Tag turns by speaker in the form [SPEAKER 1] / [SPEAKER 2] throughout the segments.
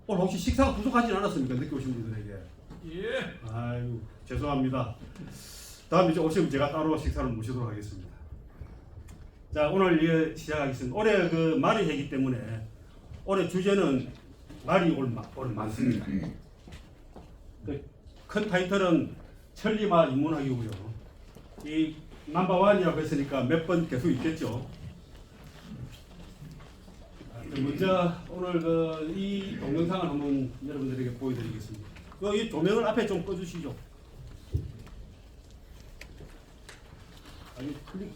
[SPEAKER 1] 오늘 혹시 식사가 부족하진 않았습니까? 늦게 오신 분들에게.
[SPEAKER 2] 예.
[SPEAKER 1] 아유, 죄송합니다. 다음에 이제 오시면 제가 따로 식사를 모시도록 하겠습니다. 자, 오늘 시작하겠습니다. 올해 그 말이 해기 때문에 올해 주제는 말이 올 많습니다. 큰 타이틀은 천리마 인문학이고요. 이 넘버원이라고 했으니까 몇 번 계속 있겠죠. 먼저 오늘 이 동영상을 한번 여러분들에게 보여드리겠습니다. 이 조명을 앞에 좀 꺼주시죠. 아니, 클릭.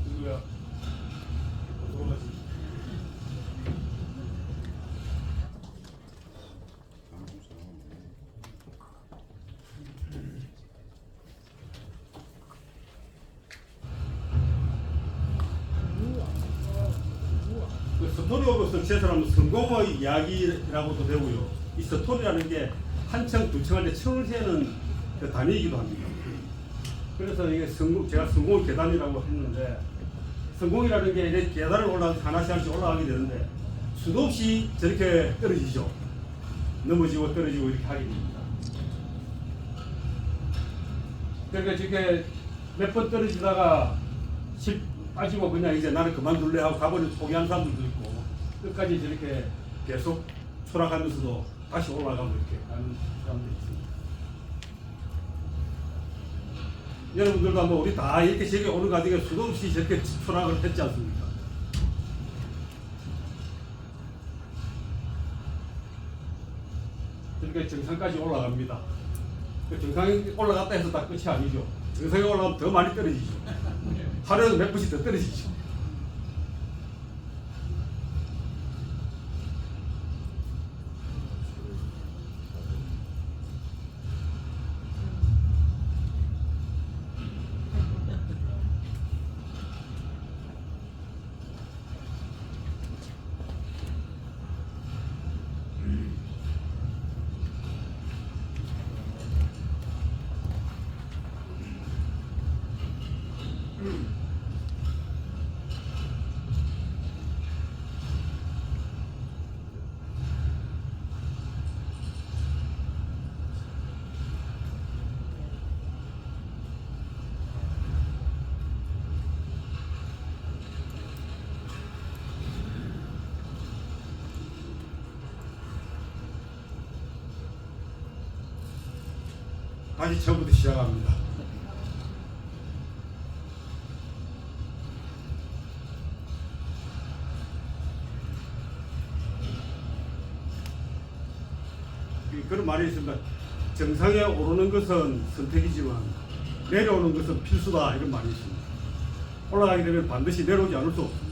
[SPEAKER 1] 누구야? 들어가지. 그 스토리 오브 석세스라는 성공의 이야기라고도 되고요. 이 스토리라는 게 한 층, 두 층 할 때 층을 세는 그 단위이기도 합니다. 그래서 이게 제가 성공의 계단이라고 했는데, 성공이라는 게 이제 계단을 하나씩 올라가게 되는데 수도 없이 저렇게 떨어지죠. 넘어지고 떨어지고 이렇게 하게 됩니다. 그러니까 저렇게 몇 번 떨어지다가 빠지고 그냥 이제 나는 그만둘래 하고 가버리는 포기한 사람들도 있고, 끝까지 저렇게 계속 추락하면서도 다시 올라가고 이렇게 하는 사람들이 있습니다. 여러분들도 한번 우리 다 이렇게 저기 오는 과정에 수도 없이 저렇게 추락을 했지 않습니까? 이렇게 정상까지 올라갑니다. 그 정상에 올라갔다 해서 다 끝이 아니죠. 정상에 올라가면 더 많이 떨어지죠. 하루에도 몇 번씩 더 떨어지죠. 다시 처음부터 시작합니다. 그런 말이 있습니다. 정상에 오르는 것은 선택이지만 내려오는 것은 필수다, 이런 말이 있습니다. 올라가게 되면 반드시 내려오지 않을 수 없습니다.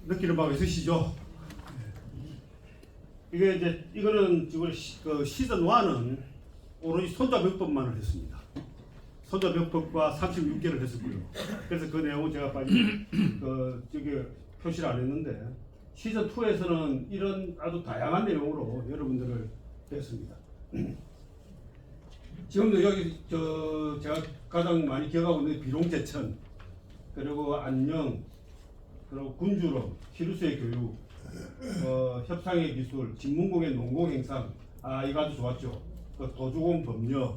[SPEAKER 1] 느끼는 바가 있으시죠? 이거는 지금 그 시즌 1은 오로지 손자병법만을 했습니다. 손자병법과 36개를 했었고요. 그래서 그 내용은 제가 빨리 저기 표시를 안 했는데, 시즌 2에서는 이런 아주 다양한 내용으로 여러분들을 뵀습니다. 지금도 여기 제가 가장 많이 기억하고 있는 비룡제천, 그리고 안녕, 그리고 군주론, 히루스의 교육, 협상의 기술, 진문공의 농공행상, 이거 아주 좋았죠. 그 도주공 법률,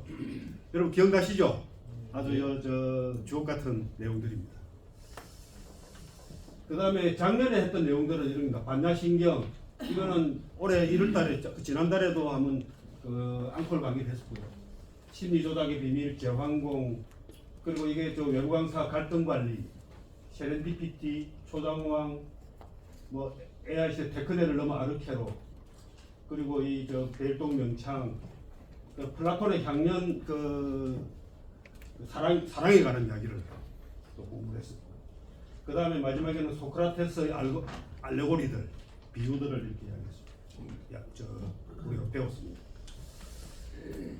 [SPEAKER 1] 여러분 기억나시죠? 아주 주옥 같은 내용들입니다. 그 다음에 작년에 했던 내용들은 이런 겁니다. 반야신경, 이거는 올해 1월달에, 지난달에도 한번 그 앙콜 강의를 했었고요. 심리조작의 비밀, 제황공, 그리고 이게 저 외부 강사 갈등관리, 세렌디피티, 초장왕, 뭐 AI 시대 테크네를 넘어 아르케로, 그리고 이 저 벨동 명창, 그 플라톤의 향년 그 사랑에 관한 이야기를 또 공부를 했었고, 그 다음에 마지막에는 소크라테스의 알레고리들, 비유들을 이렇게 이야기했습니다. 우리가 배웠습니다.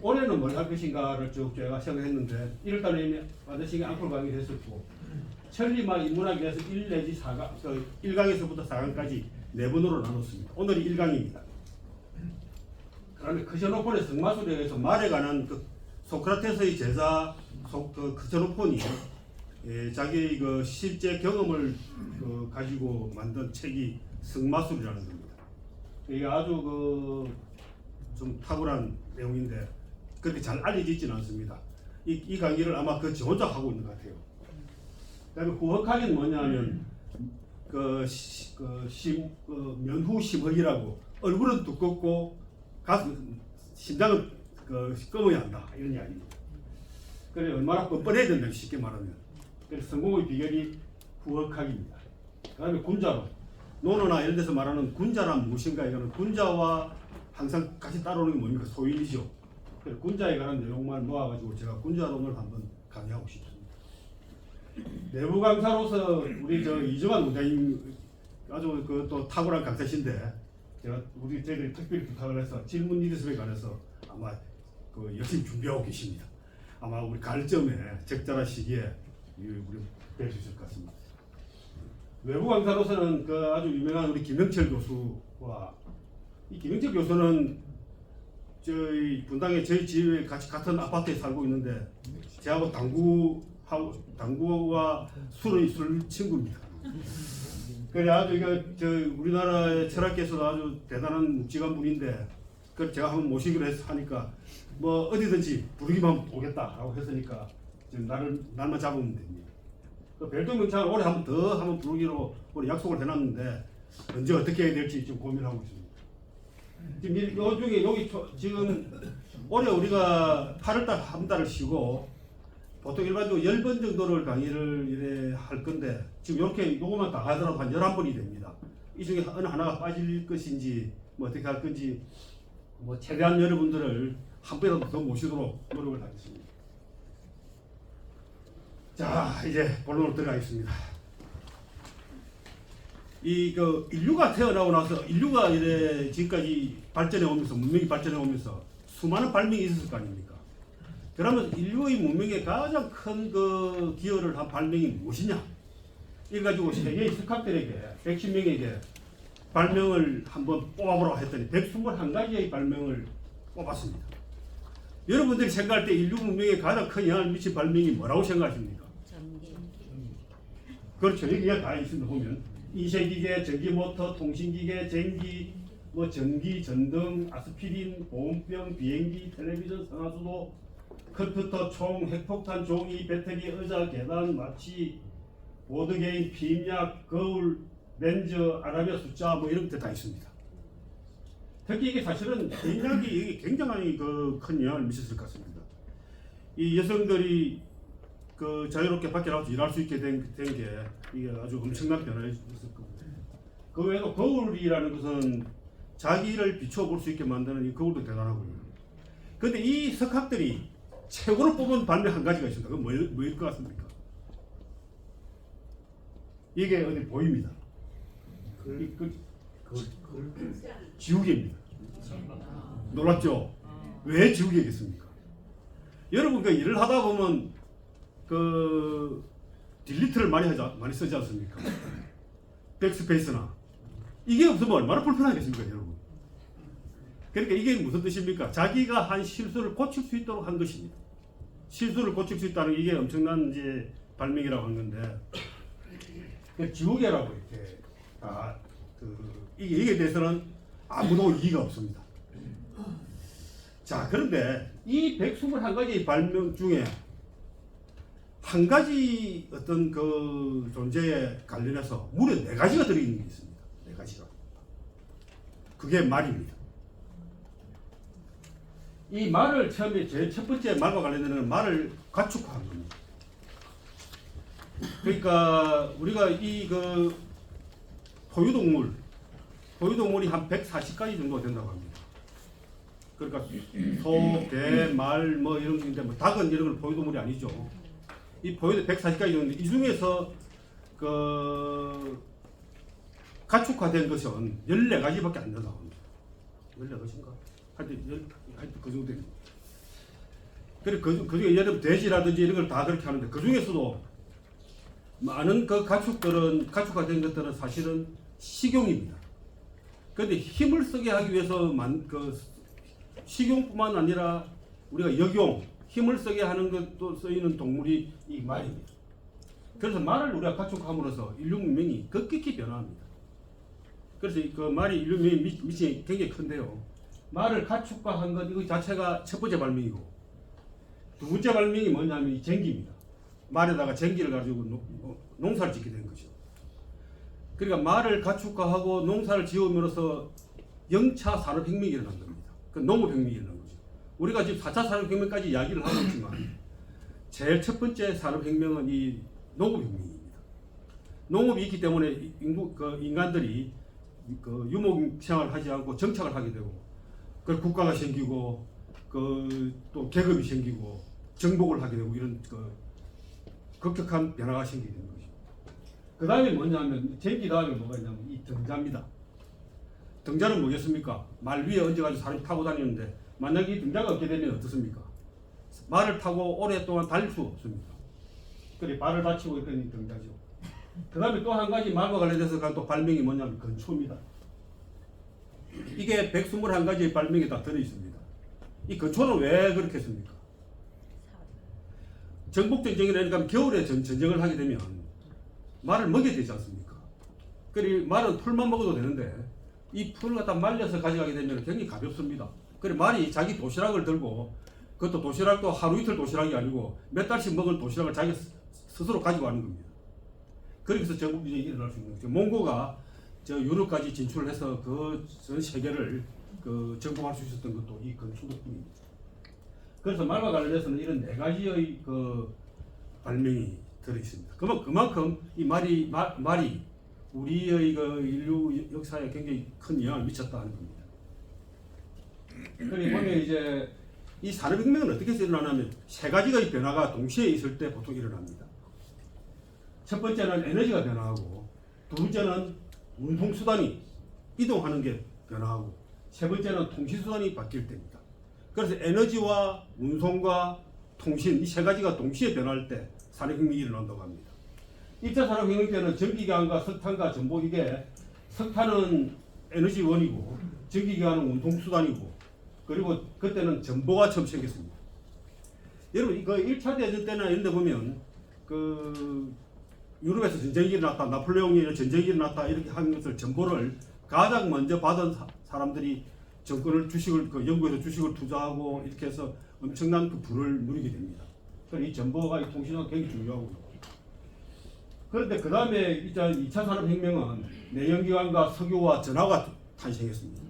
[SPEAKER 1] 올해는 뭘 할 것인가를 쭉 제가 생각했는데 1월달에 이미 아저씨가 앙콜 강의를 했었고, 천리막 인문학에 대해서 1 내지 4강, 1강에서부터 4강까지 4번으로 나눴습니다. 오늘이 1강입니다. 그다음에 크세노폰의 성마술에 의해서 말에 관한 그 소크라테스의 제자 크세노폰이 자기 그 실제 경험을 가지고 만든 책이 성마술이라는 겁니다. 이게 아주 좀 탁월한 내용인데 그렇게 잘 알려지지는 않습니다. 이 강의를 아마 저 혼자 하고 있는 것 같아요. 그다음에 후흑학은 뭐냐면 면후 심흑이라고, 얼굴은 두껍고 심장은 검어야 한다, 이런 이야기입니다. 그래 얼마나 뻔뻔해야 된다, 쉽게 말하면. 그래서 성공의 비결이 후흑학입니다. 그다음에 군자론, 논어나 이런 데서 말하는 군자란 무엇인가, 이거는 군자와 항상 같이 따라오는 게 뭡니까? 소인이죠. 그래서 군자에 관한 내용만 모아가지고 제가 군자론을 한번 강의하고 싶습니다. 내부 강사로서 우리 이정환 원장님 아주 또 탁월한 강사신데, 제가 저희들이 특별히 부탁을 해서 질문 리더십에 관해서 아마 열심히 준비하고 계십니다. 아마 우리 가을쯤에 적절한 시기에 우리 뵐 수 있을 것 같습니다. 외부 강사로서는 아주 유명한 우리 김영철 교수와, 이 김영철 교수는 저희 분당에 저희 집에 같은 아파트에 살고 있는데 저하고 당구와 술 친구입니다. 그래 아주 우리나라의 철학계에서도 아주 대단한 묵직한 분인데, 그 제가 한번 모시기로 해서 하니까 뭐 어디든지 부르기만 오겠다라고 했으니까 지금 날만 잡으면 됩니다. 벨동 명창을 올해 한번 부르기로 우리 약속을 해놨는데 언제 어떻게 해야 될지 좀 고민하고 있습니다. 지금 요 중에 지금 올해 우리가 8월달 한 달을 쉬고 보통 일반적으로 10번 정도를 강의를 이래 할 건데, 지금 이렇게 요거만 다 하더라도 한 11번이 됩니다. 이 중에 어느 하나가 빠질 것인지 뭐 어떻게 할 건지 뭐 최대한 여러분들을 한 배라도 더 모시도록 노력을 하겠습니다. 자, 이제 본론으로 들어가겠습니다. 인류가 태어나고 나서 인류가 이래 지금까지 발전해 오면서, 문명이 발전해 오면서 수많은 발명이 있었을 거 아닙니까? 그러면 인류의 문명에 가장 큰 기여를 한 발명이 무엇이냐? 이래 가지고 세계의 스카들에게 110명에게 발명을 한번 뽑아보라고 했더니 121가지의 발명을 뽑았습니다. 여러분들이 생각할 때 인류 문명에 가장 큰 영향을 미친 발명이 뭐라고 생각하십니까? 전기. 그렇죠. 여기가 다 있습니다. 보면 인쇄기계, 전기모터, 통신기계, 전기, 전기, 전등, 아스피린, 보온병, 비행기, 텔레비전, 상하수도, 컴퓨터, 총, 핵폭탄, 종이, 배터리, 의자, 계단, 마취, 보드게임, 피임약, 거울, 렌즈, 아라비아 숫자 이런 것들 다 있습니다. 특히 이게 사실은 인력이 굉장히 큰 영향을 미쳤을 것 같습니다. 이 여성들이 자유롭게 밖에 나가서 일할 수 있게 된 게 이게 아주 엄청난 변화를 있었을 겁니다. 그 외에도 거울이라는 것은 자기를 비춰볼 수 있게 만드는 이 거울도 대단하고요. 그런데 이 석학들이 최고로 뽑은 발명 한 가지가 있습니다. 그건 뭐일 것 같습니까? 이게 어디 보입니다. 지우개입니다. 놀랍죠? 왜 지우개겠습니까? 여러분 일을 하다 보면 딜리트를 많이 쓰지 않습니까? 백스페이스나 이게 없으면 얼마나 불편하겠습니까, 여러분? 그러니까 이게 무슨 뜻입니까? 자기가 한 실수를 고칠 수 있도록 한 것입니다. 실수를 고칠 수 있다는 이게 엄청난 이제 발명이라고 하는 건데, 지우개라고 이렇게 다 이게 대해서는 아무도 이의가 없습니다. 자, 그런데 이 121가지 발명 중에 한 가지 어떤 그 존재에 관련해서 무려 4가지가 들어있는 게 있습니다. 4가지가. 그게 말입니다. 이 말을 처음에 제일 첫 번째 말과 관련되는 말을 가축화한 겁니다. 그러니까 우리가 이 그 포유동물이 한 140가지 정도 된다고 합니다. 그러니까 소, 개, 말 뭐 이런 게 있는데 뭐 닭은 이런 건 포유동물이 아니죠. 이 포유도 140가지 정도 이 중에서 그 가축화된 것은 14가지밖에 안 된다고 합니다. 14가지인가? 하여튼 그 정도 됩니다. 그리고 그 중에 예를 들면 돼지라든지 이런 걸 다 그렇게 하는데 그 중에서도 많은 그 가축들은 가축화된 것들은 사실은 식용입니다. 그런데 힘을 쓰게 하기 위해서 그 식용뿐만 아니라 우리가 역용, 힘을 쓰게 하는 것도 쓰이는 동물이 이 말입니다. 그래서 말을 우리가 가축함으로써 인류 문명이 급격히 변화합니다. 그래서 그 말이 인류 문명에 미친 굉장히 큰데요. 말을 가축화한 것 이거 자체가 첫 번째 발명이고 두 번째 발명이 뭐냐면 이 전기입니다. 말에다가 전기를 가지고 농사를 짓게 된 거죠. 그러니까 말을 가축화하고 농사를 지음으로써 영차 산업혁명이 일어난 겁니다. 그 농업혁명이 일어난 거죠. 우리가 지금 4차 산업혁명까지 이야기를 하고 있지만 제일 첫 번째 산업혁명은 이 농업혁명입니다. 농업이 있기 때문에 인간들이 그 유목 생활을 하지 않고 정착을 하게 되고 그 국가가 생기고 그 또 계급이 생기고 정복을 하게 되고 이런 그 급격한 변화가 생기게 되는 거죠. 그 다음에 뭐냐면 전기 다음에 뭐가 있냐면 이 등자입니다. 등자는 뭐겠습니까? 말 위에 얹어가지고 사람이 타고 다니는데 만약에 이 등자가 없게 되면 어떻습니까? 말을 타고 오랫동안 달릴 수 없습니다. 그래 발을 다치고 있던 등자죠. 그 다음에 또 한 가지 말과 관련해서 또 발명이 뭐냐면 건초입니다. 이게 121가지의 발명이 다 들어있습니다. 이 건초는 왜 그렇게 했습니까? 정복전쟁이라니까 겨울에 전쟁을 하게 되면 말을 먹여야 되지 않습니까? 그리고 말은 풀만 먹어도 되는데 이 풀을 갖다 말려서 가져가게 되면 굉장히 가볍습니다. 그리고 말이 자기 도시락을 들고 그것도 도시락도 하루 이틀 도시락이 아니고 몇 달씩 먹을 도시락을 자기 스스로 가지고 가는 겁니다. 그래서 정복전쟁이 일어날 수 있는 거죠. 몽고가 저 유럽까지 진출을 해서 그 전 세계를 그 정복할 수 있었던 것도 이 건초 덕분입니다. 그래서 말과 관련해서는 이런 4가지의 그 발명이 들어있습니다. 그만큼 이 말이 우리의 그 인류 역사에 굉장히 큰 영향을 미쳤다는 겁니다. 그리고 보면 이제 이 산업혁명은 어떻게 일어나냐면 3가지의 변화가 동시에 있을 때 보통 일어납니다. 첫 번째는 에너지가 변화하고 두 번째는 운송수단이 이동하는 게 변화하고 세 번째는 통신수단이 바뀔 때입니다. 그래서 에너지와 운송과 통신 이 3가지가 동시에 변화할 때 산업혁명이 일어난다고 합니다. 1차 산업혁명 때는 전기기관과 석탄과 전복 이게 석탄은 에너지원이고 전기기관은 운송수단이고 그리고 그때는 전보가 처음 생겼습니다. 여러분 이거 1차 대전 때나 이런 데 보면 그 유럽에서 전쟁이 일어났다, 나폴레옹이 전쟁이 일어났다 이렇게 하는 것을 정보를 가장 먼저 받은 사람들이 정권을 주식을 그 영국에서 주식을 투자하고 이렇게 해서 엄청난 그 부를 누리게 됩니다. 그래서 이 정보가 이 통신은 굉장히 중요하고요. 그런데 그 다음에 이제 2차 산업혁명은 내연기관과 석유와 전화가 탄생했습니다.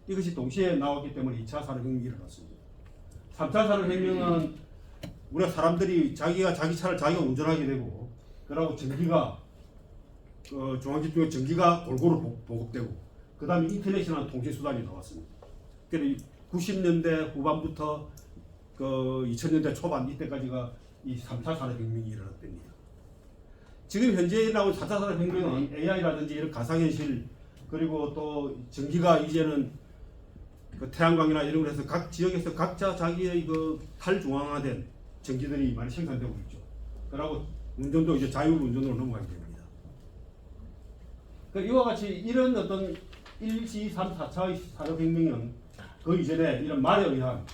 [SPEAKER 1] 이것이 동시에 나왔기 때문에 2차 산업혁명이 일어났습니다. 3차 산업혁명은 우리가 사람들이 자기 차를 자기가 운전하게 되고 그러고 전기가 중앙집중에 전기가 골고루 보급되고 그 다음에 인터넷이라는 통신수단이 나왔습니다. 그래서 90년대 후반부터 그 2000년대 초반 이때까지가 이 3차 산업혁명이 일어났답니다. 지금 현재 일어나고 4차 산업혁명은 AI라든지 이런 가상현실 그리고 또 전기가 이제는 그 태양광이나 이런 걸 해서 각 지역에서 각자 자기의 그 탈중앙화된 전기들이 많이 생산되고 있죠. 그러고 운전도 이제 자율운전으로 넘어가게 됩니다. 이와 같이 이런 어떤 1, 2, 3, 4차의 산업혁명은 그 이전에 이런 말에 의한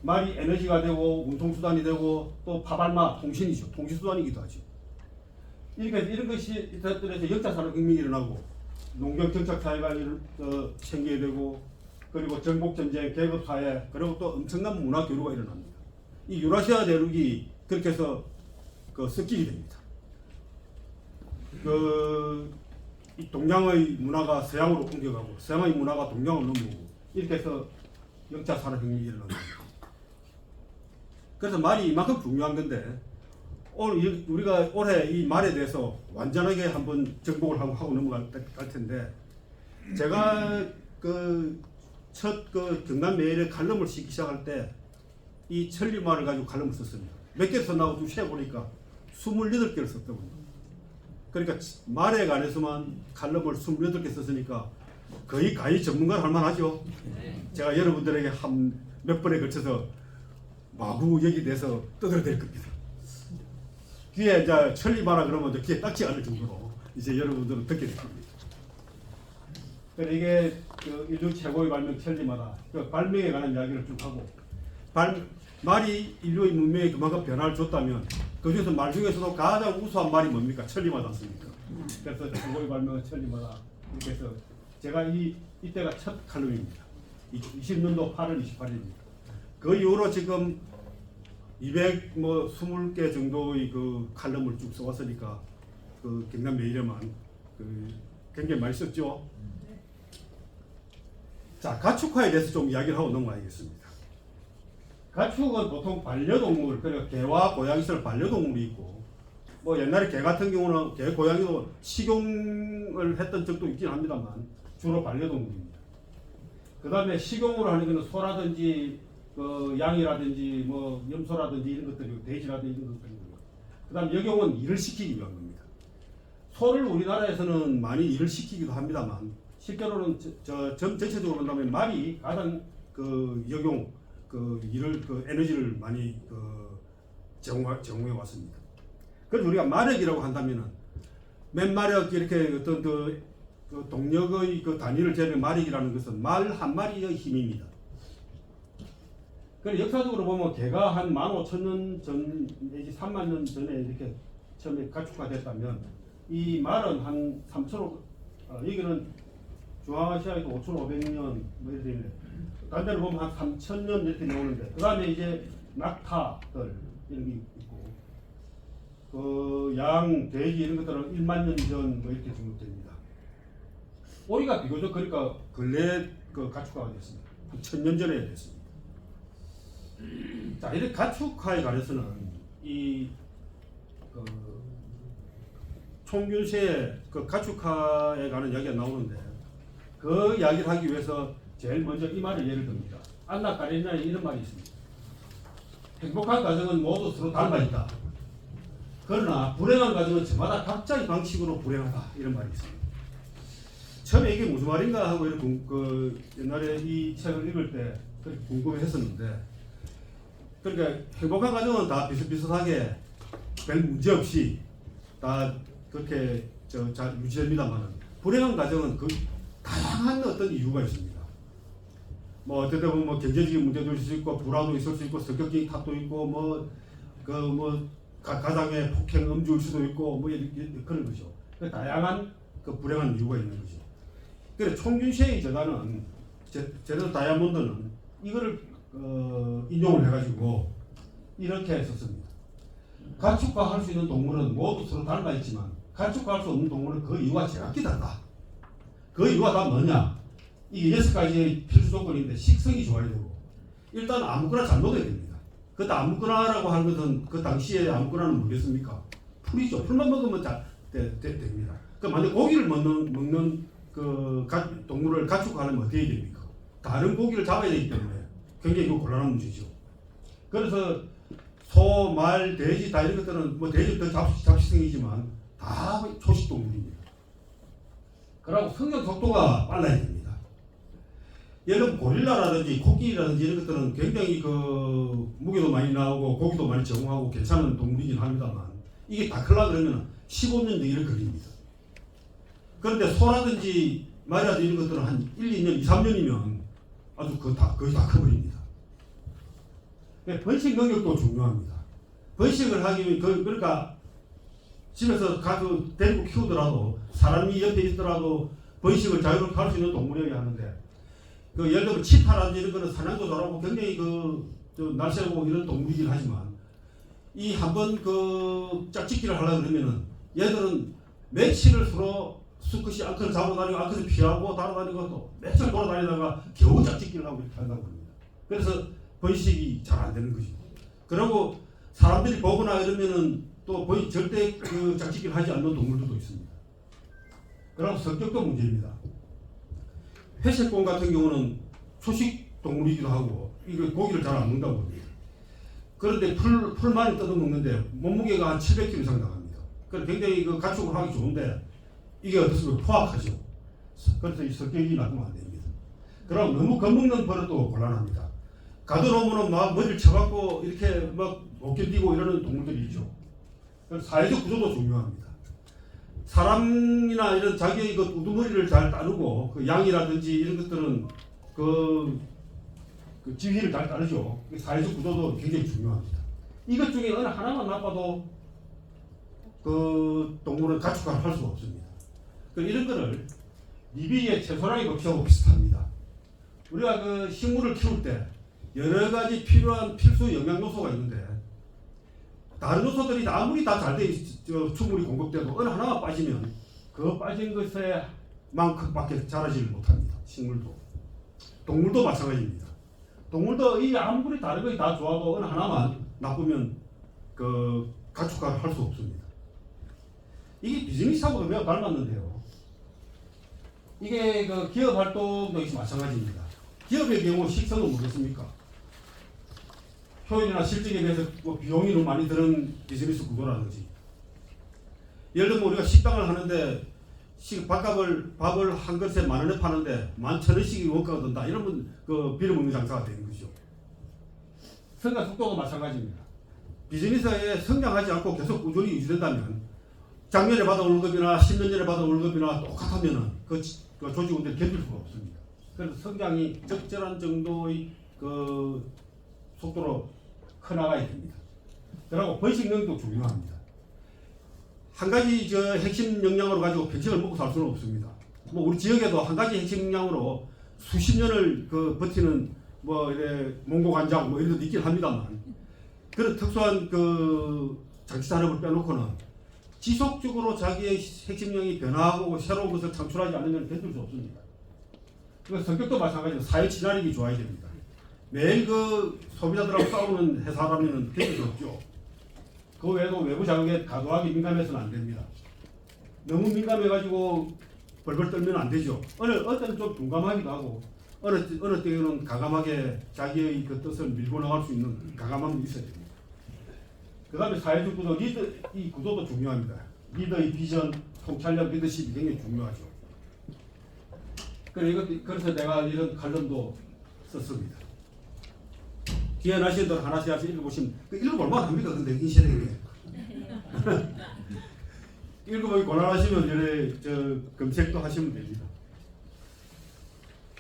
[SPEAKER 1] 말이 에너지가 되고 운송수단이 되고 또 파발마 통신이죠. 통신수단이기도 하죠. 이런 것이 있었더니 역사 산업혁명이 일어나고 농경 정착사회가 생기게 되고 그리고 정복전쟁, 계급사회 그리고 또 엄청난 문화 교류가 일어납니다. 이 유라시아 대륙이 그렇게 해서 그 습격이 됩니다. 이 동양의 문화가 서양으로 옮겨가고 서양의 문화가 동양으로 넘어오고 이렇게 해서 영차 산업혁명이 일어납니다. 그래서 말이 이만큼 중요한 건데 오늘 우리가 올해 이 말에 대해서 완전하게 한번 정복을 하고 넘어갈 텐데 제가 첫 경남 매일에 칼럼을 쓰기 시작할 때 이 천리말을 가지고 칼럼을 썼습니다. 몇 개 썼나고 좀 세보니까 28개를 썼더군요. 그러니까 말에 관해서만 칼럼을 28개 썼으니까 거의 가히 전문가를 할 만하죠. 제가 여러분들에게 몇 번에 걸쳐서 마구 여기 대해서 떠들어댈 겁니다. 귀에 이제 천리마라 그러면 이제 귀에 딱지 않을 정도로 이제 여러분들은 듣게 될 겁니다. 그래서 이게 인류 최고의 발명 천리마다 발명에 관한 이야기를 쭉 하고 말이 인류의 문명에 그만큼 변화를 줬다면 그 중에서 말 중에서도 가장 우수한 말이 뭡니까? 천리마다 않습니까? 그래서 최고의 발명은 천리마다. 이렇게 해서 제가 이때가 첫 칼럼입니다. 20년도 8월 28일입니다. 그 이후로 지금 220개 정도의 그 칼럼을 쭉 써왔으니까 그 경남 매일에만 굉장히 많이 썼죠. 자, 가축화에 대해서 좀 이야기를 하고 넘어가겠습니다. 가축은 보통 반려동물, 그러니까 개와 고양이처럼 반려동물이 있고, 뭐 옛날에 개 같은 경우는 개, 고양이도 식용을 했던 적도 있긴 합니다만 주로 반려동물입니다. 그 다음에 식용으로 하는 것은 소라든지 양이라든지 뭐 염소라든지 이런 것들이고 돼지라든지 이런 것들이고요. 그 다음 역용은 일을 시키기 위한 겁니다. 소를 우리나라에서는 많이 일을 시키기도 합니다만 실제로는 전체적으로 본다면 말이 가장 역용 일을 에너지를 많이 제공해 왔습니다. 그래서 우리가 마력이라고 한다면은 맨마력 이렇게 어떤 동력의 단위를 재는 마력이라는 것은 말 한 마리의 힘입니다. 그래서 역사적으로 보면 개가 한 15,000년 전 내지 3만 년 전에 이렇게 처음에 가축화됐다면 이 말은 한 3,500 여기는 중앙아시아에도 5,500년 뭐 이렇게 되네. 다른 데로 보면 한 3,000년 이렇게 나오는데 그 다음에 이제 낙타들 이런 게 있고 양, 돼지 이런 것들은 1만 년 전 뭐 이렇게 중국됩니다. 오리가 비교적 그러니까 근래 가축화가 됐습니다. 한 1,000년 전에 됐습니다. 자, 이렇게 가축화에 관해서는 이 총균세의 가축화에 관한 이야기가 나오는데 그 이야기를 하기 위해서 제일 먼저 이 말을 예를 듭니다. 안나 카레니나에 이런 말이 있습니다. 행복한 가정은 모두 서로 닮아 있다. 그러나 불행한 가정은 저마다 각자의 방식으로 불행하다. 이런 말이 있습니다. 처음에 이게 무슨 말인가 하고 옛날에 이 책을 읽을 때 그렇게 궁금했었는데, 그러니까 행복한 가정은 다 비슷비슷하게 별 문제 없이 다 그렇게 잘 유지됩니다만 불행한 가정은 다양한 어떤 이유가 있습니다. 뭐 어떨 때 보면 뭐 경제적인 문제도 있을 수 있고 불화도 있을 수 있고 성격적인 탓도 있고 가장의 폭행 음주일 수도 있고 뭐 그런 거죠. 다양한 불행한 이유가 있는 거죠. 그래 총균세의 저자는 제레드 다이아몬드는 이거를 인용을 해가지고 이렇게 했었습니다. 가축화할 수 있는 동물은 모두 서로 닮아 있지만 가축화할 수 없는 동물은 그 이유가 제각기 다르다. 그 이유가 다 뭐냐? 이게 6가지의 필수 조건인데 식성이 좋아야 되고 일단 아무거나 잘 먹어야 됩니다. 그때 아무거나라고 하는 것은 그 당시에 아무거나는 뭐겠습니까? 풀이죠. 풀만 먹으면 됩니다. 그 만약 고기를 먹는 동물을 가축화하려면 어떻게 해야 됩니까? 다른 고기를 잡아야 되기 때문에 굉장히 곤란한 문제죠. 그래서 소, 말, 돼지 다 이런 것들은 뭐 돼지 더 잡식성이지만 다 초식 동물입니다. 그리고 성장 속도가 빨라야 됩니다. 예를 들면 고릴라라든지 코끼리라든지 이런 것들은 굉장히 무게도 많이 나오고 고기도 많이 제공하고 괜찮은 동물이긴 합니다만 이게 다 크려 그러면 15년 이렇게 걸립니다. 그런데 소라든지 말이라든지 이런 것들은 한 1, 2년, 2, 3년이면 아주 거의 다 커버립니다. 번식 능력도 중요합니다. 번식을 하기 위해 그러니까 집에서 가서 데리고 키우더라도 사람이 옆에 있더라도 번식을 자유롭게 할 수 있는 동물이어야 하는데 예를 들면 치타라든지 이런 거는 사냥도 잘하고 굉장히 날쌔고 이런 동물이긴 하지만 이 한번 그 짝짓기를 하려고 그러면은 얘들은 며칠을 서로 수컷이 앙컷을 잡고 다니고 앙컷을 피하고 따라다니고 또 며칠 돌아다니다가 겨우 짝짓기를 하고 이렇게 한다고 합니다. 그래서 번식이 잘 안 되는 거죠. 그리고 사람들이 보거나 이러면은 또 절대 그 짝짓기를 하지 않는 동물들도 있습니다. 그리고 성격도 문제입니다. 회색곰 같은 경우는 초식 동물이기도 하고 이거 고기를 잘 안 먹는다고 합니다. 그런데 풀 많이 뜯어먹는데 몸무게가 한 700kg 이상 나갑니다. 그래서 굉장히 그 가축을 하기 좋은데 이게 어떻습니까? 포악하죠. 그래서 이 성격이 나쁘면 안 됩니다. 그럼 너무 겁먹는 버릇도 곤란합니다. 가둬놓으면 막 머리를 쳐갖고 이렇게 막 못 견디고 이러는 동물들이 있죠. 그래서 사회적 구조도 중요합니다. 사람이나 이런 자기의 그 우두머리를 잘 따르고 그 양이라든지 이런 것들은 그 지휘를 잘 따르죠. 사회적 구조도 굉장히 중요합니다. 이것 중에 어느 하나만 나빠도 그 동물은 가축화를 할 수가 없습니다. 이런 거를 니비의 채소랑이 법칙하고 비슷합니다. 우리가 그 식물을 키울 때 여러 가지 필요한 필수 영양 요소가 있는데 다른 요소들이 아무리 다 잘 돼 충분히 공급돼도 어느 하나가 빠지면 그 빠진 것에 만큼밖에 자라지를 못합니다. 식물도. 동물도 마찬가지입니다. 동물도 이 아무리 다른 것이 다 좋아도 어느 하나만 나쁘면 그 가축화를 할 수 없습니다. 이게 비즈니스하고도 매우 닮았는데요. 이게 그 기업 활동도 역시 마찬가지입니다. 기업의 경우 식성은 뭐겠습니까? 효율이나 실적에 비해서 뭐 비용이 너무 많이 드는 비즈니스 구조라든지, 예를 들면 우리가 식당을 하는데 밥을 한 그릇에 10,000원에 파는데 11,000원씩이 원가가 든다. 이러면 그 빌어먹는 장사가 되는 거죠. 성장 속도도 마찬가지입니다. 비즈니스에 성장하지 않고 계속 꾸준히 유지된다면 작년에 받은 월급이나 10년 전에 받은 월급이나 똑같으면은 그 조직원들이 견딜 수가 없습니다. 그래서 성장이 적절한 정도의 그 속도로 커나가야 됩니다. 그리고 번식 능력도 중요합니다. 한 가지 핵심 역량으로 가지고 평생을 먹고 살 수는 없습니다. 뭐 우리 지역에도 한 가지 핵심 역량으로 수십 년을 그 버티는 뭐 이래 몽고간장 뭐 이런 것도 있긴 합니다만, 그런 특수한 그 장치 산업을 빼놓고는 지속적으로 자기의 핵심력이 변화하고 새로운 것을 창출하지 않으면 견딜 수 없습니다. 그 성격도 마찬가지로 사회 친화력이 좋아야 됩니다. 매일 그 소비자들하고 싸우는 회사라면 견딜 수 없죠. 그 외에도 외부 자극에 과도하게 민감해서는 안 됩니다. 너무 민감해가지고 벌벌 떨면 안 되죠. 어느 때는 좀 둔감하기도 하고 어느 때는 과감하게 자기의 그 뜻을 밀고 나갈 수 있는 과감함이 있어야 됩니다. 그 다음에 사회적 구조, 이 구조도 중요합니다. 리더의 비전, 통찰력, 리더십이 굉장히 중요하죠. 그래서 내가 이런 칼럼도 썼습니다. 뒤에 나시는 대로 하나씩 읽어보시면, 읽어볼만 합니까? 근데 이 시대에. 읽어보기 권한하시면 검색도 하시면 됩니다.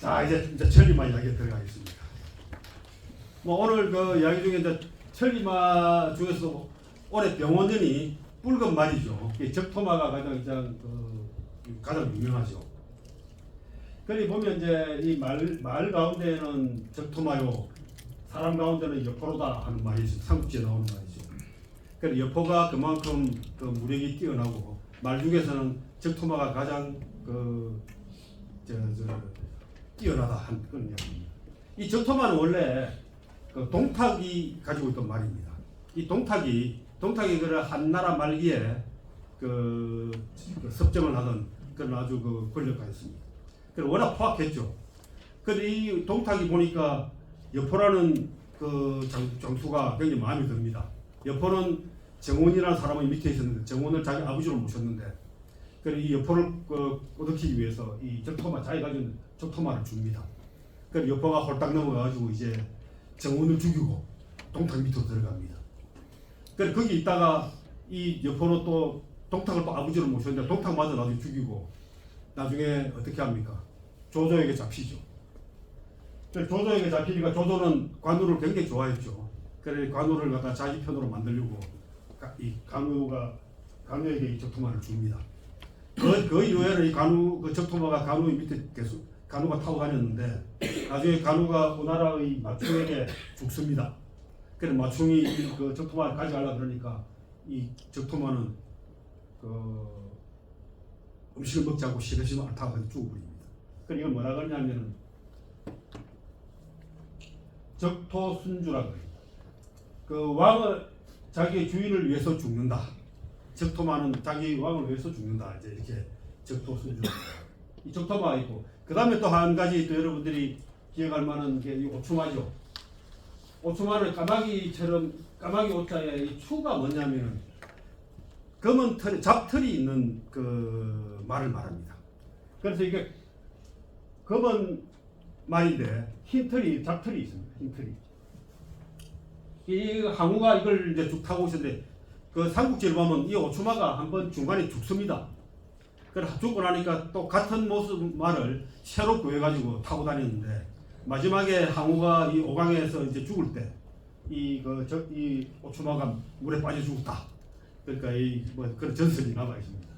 [SPEAKER 1] 자, 이제 천리마 이야기에 들어가겠습니다. 뭐 오늘 그 이야기 중에 이제 천리마 중에서 올해 병원년이 붉은 말이죠. 적토마가 가장 유명하죠. 그리 보면 이제 이 말 가운데는 적토마요, 사람 가운데는 여포로다 하는 말이 있어요. 삼국지에 나오는 말이죠. 그래서 여포가 그만큼 그 무력이 뛰어나고 말 중에서는 적토마가 가장 뛰어나다 하는 그런 이야기입니다. 이 적토마는 원래 그 동탁이 가지고 있던 말입니다. 이 동탁이 한나라 말기에 그 섭정을 하던 그런 아주 그 권력가였습니다. 그래서 워낙 포악했죠. 그런데 이 동탁이 보니까 여포라는 그 장수가 굉장히 마음에 듭니다. 여포는 정원이라는 사람의 밑에 있었는데 정원을 자기 아버지로 모셨는데, 그래서 이 여포를 꼬드키기 위해서 이 적토마, 자기가 가진 적토마를 줍니다. 그래서 여포가 홀딱 넘어가가지고 이제 정원을 죽이고 동탁 밑으로 들어갑니다. 그래서 거기 있다가 이 여포는 또 동탁을 또 아버지로 모셨는데 동탁마저 나중에 죽이고 나중에 어떻게 합니까? 조조에게 잡히죠. 조조에게 잡히니까 조조는 관우를 굉장히 좋아했죠. 그래서 관우를 갖다 자기 편으로 만들려고 이 관우에게 이 적토마를 줍니다. 그 이후에는 이 그 적토마가 관우의 밑에 계속 관우가 타고 다녔는데 나중에 관우가 오나라의 맞추에게 죽습니다. 그래 마충이 그 적토마를 가져가려 그러니까 이 적토마는 그 음식을 먹지 않고 싫으시면 앓다가 죽어버립니다. 그래 이걸 뭐라 그러냐면은 적토순주라고 해요. 그 왕을 자기의 주인을 위해서 죽는다. 적토마는 자기 왕을 위해서 죽는다. 이제 이렇게 적토순주. 이 적토마가 있고 그 다음에 또 한 가지 또 여러분들이 기억할 만한 게 이 오추마죠. 오추마는 까마귀처럼 까마귀 오자에 이 추가 뭐냐면은 검은 털 잡털이 있는 그 말을 말합니다. 그래서 이게 검은 말인데 흰 털이 잡털이 있습니다. 흰 털이. 이 항우가 이걸 이제 쭉 타고 오셨는데 그 삼국지를 보면 이 오추마가 한번 중간에 죽습니다. 그래 죽고 나니까 또 같은 모습 말을 새로 구해가지고 타고 다녔는데 마지막에 항우가 이 오강에서 이제 죽을 때 이 오추마가 물에 빠져 죽었다. 그러니까 이 뭐 그런 전설이 남아 있습니다.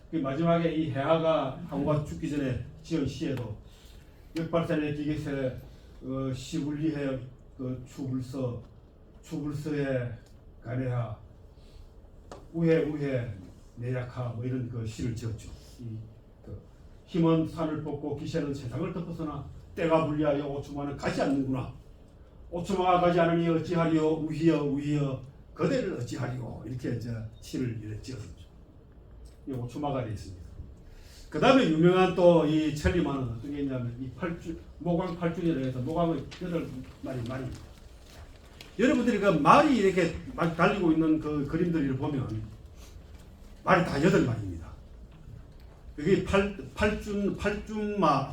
[SPEAKER 1] 그 마지막에 이 해하가 항우가 죽기 전에 지은 시에도 역발산의 기계세 시불리해 그 추불서에 가래하 우해 내약하 뭐 이런 그 시를 지었죠. 힘은 산을 뻗고 기세는 세상을 덮었으나 때가 불리하여 오추마는 가지 않는구나. 오추마가 가지 않으니 어찌하리요 우희여 거대를 어찌하리요. 이렇게 이제 시를 지었죠. 이 오추마가 되어 있습니다. 그 다음에 유명한 또 이 천리만은 어떤 게 있냐면 이 모광 팔준이라고 해서 모광의 8마리 여러분들이 그 말이 이렇게 막 달리고 있는 그 그림들을 보면 말이 다 8마리입니다. 여기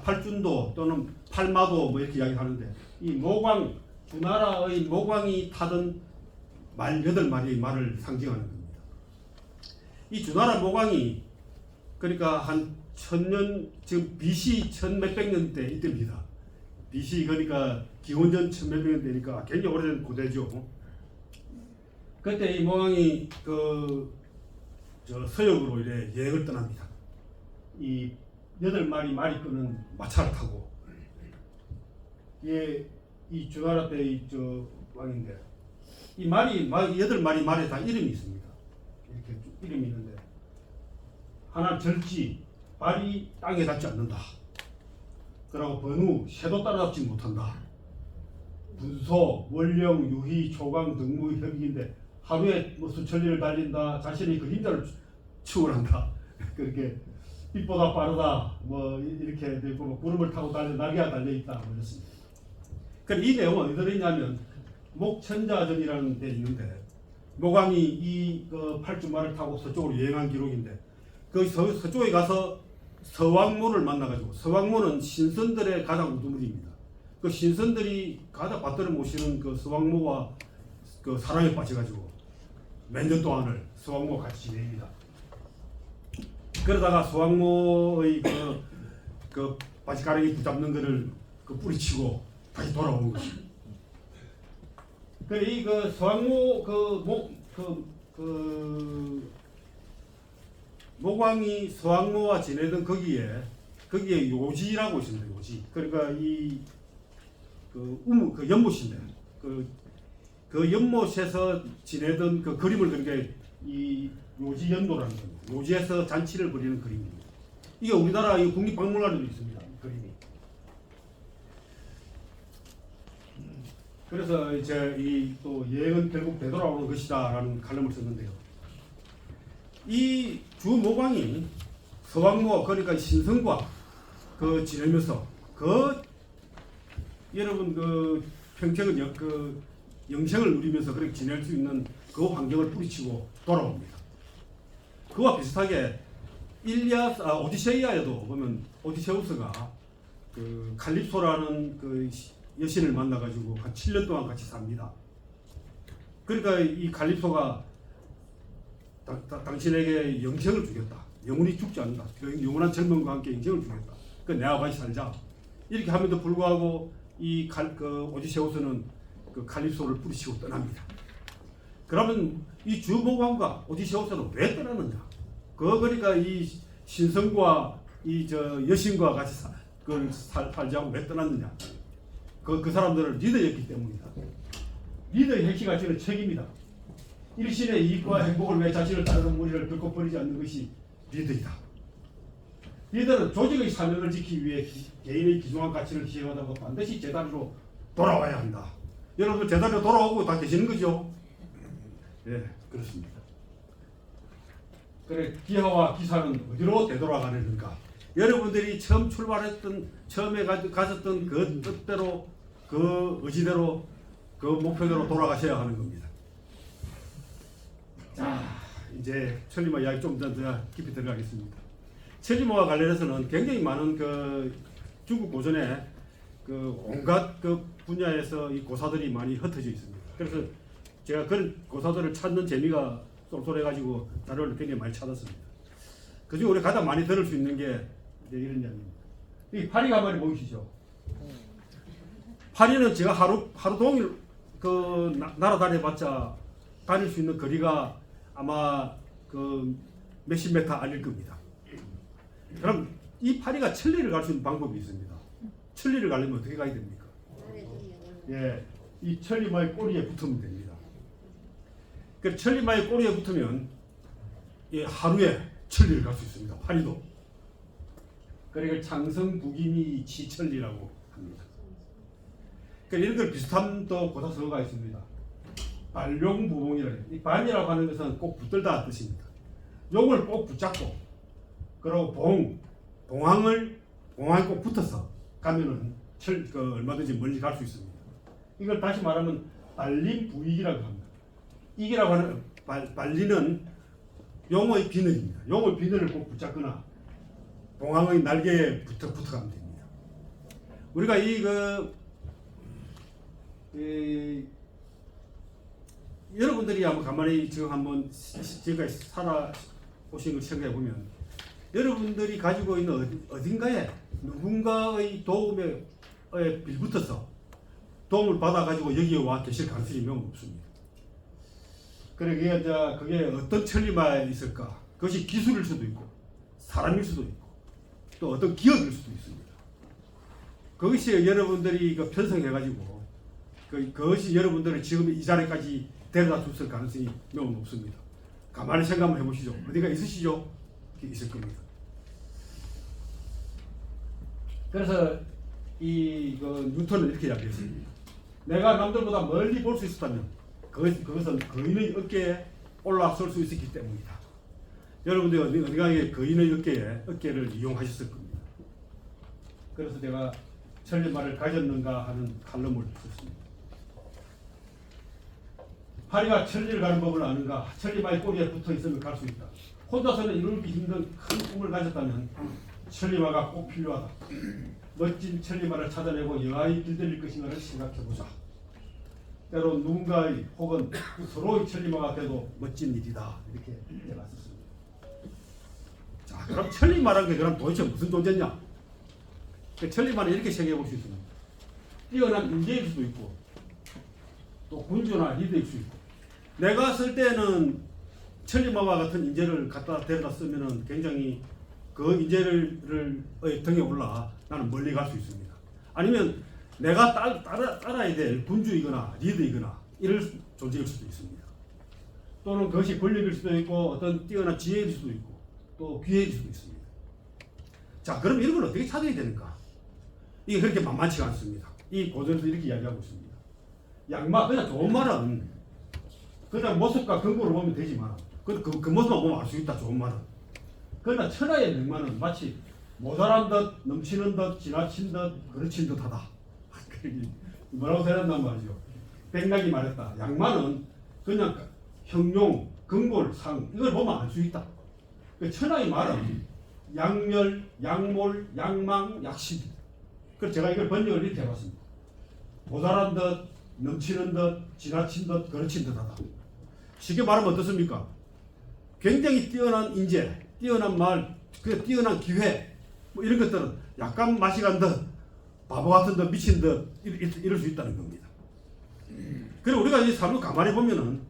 [SPEAKER 1] 팔준도 또는 팔마도 뭐 이렇게 이야기하는데 이 모광 주나라의 모광이 타던 말 8마리의 말을 상징하는 겁니다. 이 주나라 모광이 그러니까 한 1000년 지금 BC 1000몇백 년대 이때입니다. BC 그러니까 기원전 1000몇백 년대니까 굉장히 오래된 고대죠. 그때 이 모광이 서역으로 이래 여행을 떠납니다. 이 8마리 말이 끄는 마차를 타고 이 주나라 때의 왕인데 이 말이 8마리 말에 다 이름이 있습니다. 이렇게 이름이 있는데 하나 절지 발이 땅에 닿지 않는다. 그리고 번우 새도 따라잡지 못한다. 분소 원령 유희 초강 등무 협익인데 하루에 뭐 수천리를 달린다. 자신의 그림자를 추월한다. 그렇게 빛보다 빠르다. 뭐 이렇게 되고 뭐 구름을 타고 날개가 달려 있다. 뭐 이렇습니다. 그러니까 이 내용은 어디서 있냐면 목천자전이라는 데 있는데 모광이 이 팔주마를 타고 서쪽으로 여행한 기록인데 그 서쪽에 가서 서왕모를 만나가지고 서왕모는 신선들의 가장 우두머리입니다. 그 신선들이 가장 받들어 모시는 그 서왕모와 그 사랑에 빠져가지고 몇 년 동안을 서왕모와 같이 지냅니다. 그러다가 서왕모의 그 바지가랑이 붙잡는 거를 뿌리치고 다시 돌아온 것입니다. 이 서왕모 모광이 서왕모와 지내던 거기에 요지라고 있습니다. 요지. 그러니까 연못인데 그 연못에서 지내던 그 그림을 그린 게 이 요지 연도라는 겁니다. 요지에서 잔치를 벌이는 그림입니다. 이게 우리나라 국립박물관에도 있습니다. 이 그림이. 그래서 이제 또 여행은 결국 되돌아오는 것이다라는 칼럼을 썼는데요. 이 주모광이 서왕모 그러니까 신성과 지내면서 여러분 평생을 영생을 누리면서 그렇게 지낼 수 있는 그 환경을 뿌리치고 돌아옵니다. 그와 비슷하게 오디세이아에도 보면 오디세우스가 칼립소라는 여신을 만나가지고 한 7년 동안 같이 삽니다. 그러니까 이 칼립소가 당신에게 영생을 주겠다. 영원히 죽지 않는다. 영원한 젊음과 함께 영생을 주겠다. 내와 같이 살자. 이렇게 함에도 불구하고 오디세우스는 칼립소를 뿌리치고 떠납니다. 그러면 이 주모광과 오디세우스는 왜 떠나느냐? 그러니까 이 신성과 여신과 같이 살자고 왜 떠났느냐? 그 사람들을 리더였기 때문이다. 리더의 핵심이 지는 책임이다. 일신의 이익과 행복을 위해 자신을 따르는 무리를 결코 버리지 않는 것이 리더이다. 리더는 조직의 사명을 지키기 위해 개인의 귀중한 가치를 희생하다가 반드시 제자리로 돌아와야 한다. 여러분 제자리로 돌아오고 다 계시는 거죠? 예, 그렇습니다. 그래 기하와 기사는 어디로 되돌아가는가? 여러분들이 처음 출발했던 처음에 가졌던 그 뜻대로 그 의지대로 그 목표대로 돌아가셔야 하는 겁니다. 자, 이제 천리마 이야기 좀 더 깊이 들어가겠습니다. 천리마와 관련해서는 굉장히 많은 그 중국 고전에 그 온갖 그 분야에서 이 고사들이 많이 흩어져 있습니다. 그래서 제가 그런 고사들을 찾는 재미가 쏠쏠해가지고 자료를 굉장히 많이 찾았습니다. 그중에 우리 가장 많이 들을 수 있는 게 이제 이런 이야기입니다. 이 파리가 말이 보이시죠? 파리는 제가 하루 종일 그 날아다녀봤자 다닐 수 있는 거리가 아마 그 몇십 메터 아닐 겁니다. 그럼 이 파리가 천리를 갈 수 있는 방법이 있습니다. 천리를 가려면 어떻게 가야 됩니까? 예, 이 천리마의 꼬리에 붙으면 됩니다. 그 천리마의 꼬리에 붙으면 예, 하루에 천리를 갈 수 있습니다. 파리도. 그러니까 장성부기미 지천리라고 합니다. 그러니까 이런 걸 비슷한 또 고사서가 있습니다. 발용부봉이라는 이 반이라고 하는 것은 꼭 붙들다 뜻입니다. 용을 꼭 붙잡고 그리고 봉황에 꼭 붙어서 가면은 얼마든지 멀리 갈 수 있습니다. 이걸 다시 말하면 발림부익이라고 합니다. 이기라고 하는 발리는 용의 비늘입니다. 용의 비늘을 꼭 붙잡거나 봉황의 날개에 붙어가면 됩니다. 우리가 여러분들이 한번 가만히 지금 한번 지금까지 살아오신 걸 생각해 보면 여러분들이 가지고 있는 어딘가에 누군가의 도움에 빌붙어서 도움을 받아가지고 여기에 와 계실 가능성이 매우 높습니다. 그러니까 그게 어떤 천리마에 있을까? 그것이 기술일 수도 있고 사람일 수도 있고 또 어떤 기업일 수도 있습니다. 그것이 여러분들이 편성해가지고 그것이 여러분들을 지금 이 자리까지 데려다 줬을 가능성이 매우 높습니다. 가만히 생각 한번 해보시죠. 어디가 있으시죠? 있을 겁니다. 그래서 뉴턴은 이렇게 이야기했습니다. 내가 남들보다 멀리 볼 수 있었다면 그것은 거인의 어깨에 올라설 수 있었기 때문이다. 여러분들이 어디가 거인의 어깨를 이용하셨을 겁니다. 그래서 제가 천리마를 가졌는가 하는 칼럼을 썼습니다. 파리가 천리를 가는 법을 아는가? 천리마의 꼬리에 붙어 있으면 갈 수 있다. 혼자서는 이루기 힘든 큰 꿈을 가졌다면 천리마가 꼭 필요하다. 멋진 천리마를 찾아내고 여하의 길들일 것인가를 생각해보자. 때론 누군가의 혹은 서로의 천리마가 돼도 멋진 일이다. 이렇게 해봤습니다. 자, 그럼 천리마라는 게 그럼 도대체 무슨 존재냐? 천리마는 이렇게 생각해 볼 수 있습니다. 뛰어난 인재일 수도 있고 또 군주나 리더일 수 있고 내가 쓸 때는 천리마와 같은 인재를 갖다 데려다 쓰면은 굉장히 그 인재를 등에 올라 나는 멀리 갈 수 있습니다. 아니면 내가 따라야 될 군주이거나 리더이거나 이럴 존재일 수도 있습니다. 또는 그것이 권력일 수도 있고 어떤 뛰어난 지혜일 수도 있고 또 기회일 수도 있습니다. 자, 그럼 이런 걸 어떻게 찾아야 되는가? 이게 그렇게 만만치가 않습니다. 이 고전에서 이렇게 이야기하고 있습니다. 양마, 그냥 좋은 말은 그냥 모습과 근거를 보면 되지만 그 모습만 보면 알 수 있다. 좋은 말은. 그러나 천하의 명만은 마치 모자란 듯, 넘치는 듯, 지나친 듯, 그르친 듯하다. 뭐라고 생각한단 말이죠. 백락이 말했다. 양만은 그냥 형용, 근골, 상 이걸 보면 알 수 있다. 천하의 말은 양멸, 양몰, 양망, 약심. 그래서 제가 이걸 번역을 이렇게 해봤습니다. 모자란 듯, 넘치는 듯, 지나친 듯, 그르친 듯하다. 쉽게 말하면 어떻습니까? 굉장히 뛰어난 인재, 뛰어난 말, 뛰어난 기회 뭐 이런 것들은 약간 맛이 간 듯, 바보 같은 듯, 미친 듯 이럴 수 있다는 겁니다. 그리고 우리가 이 사람을 가만히 보면은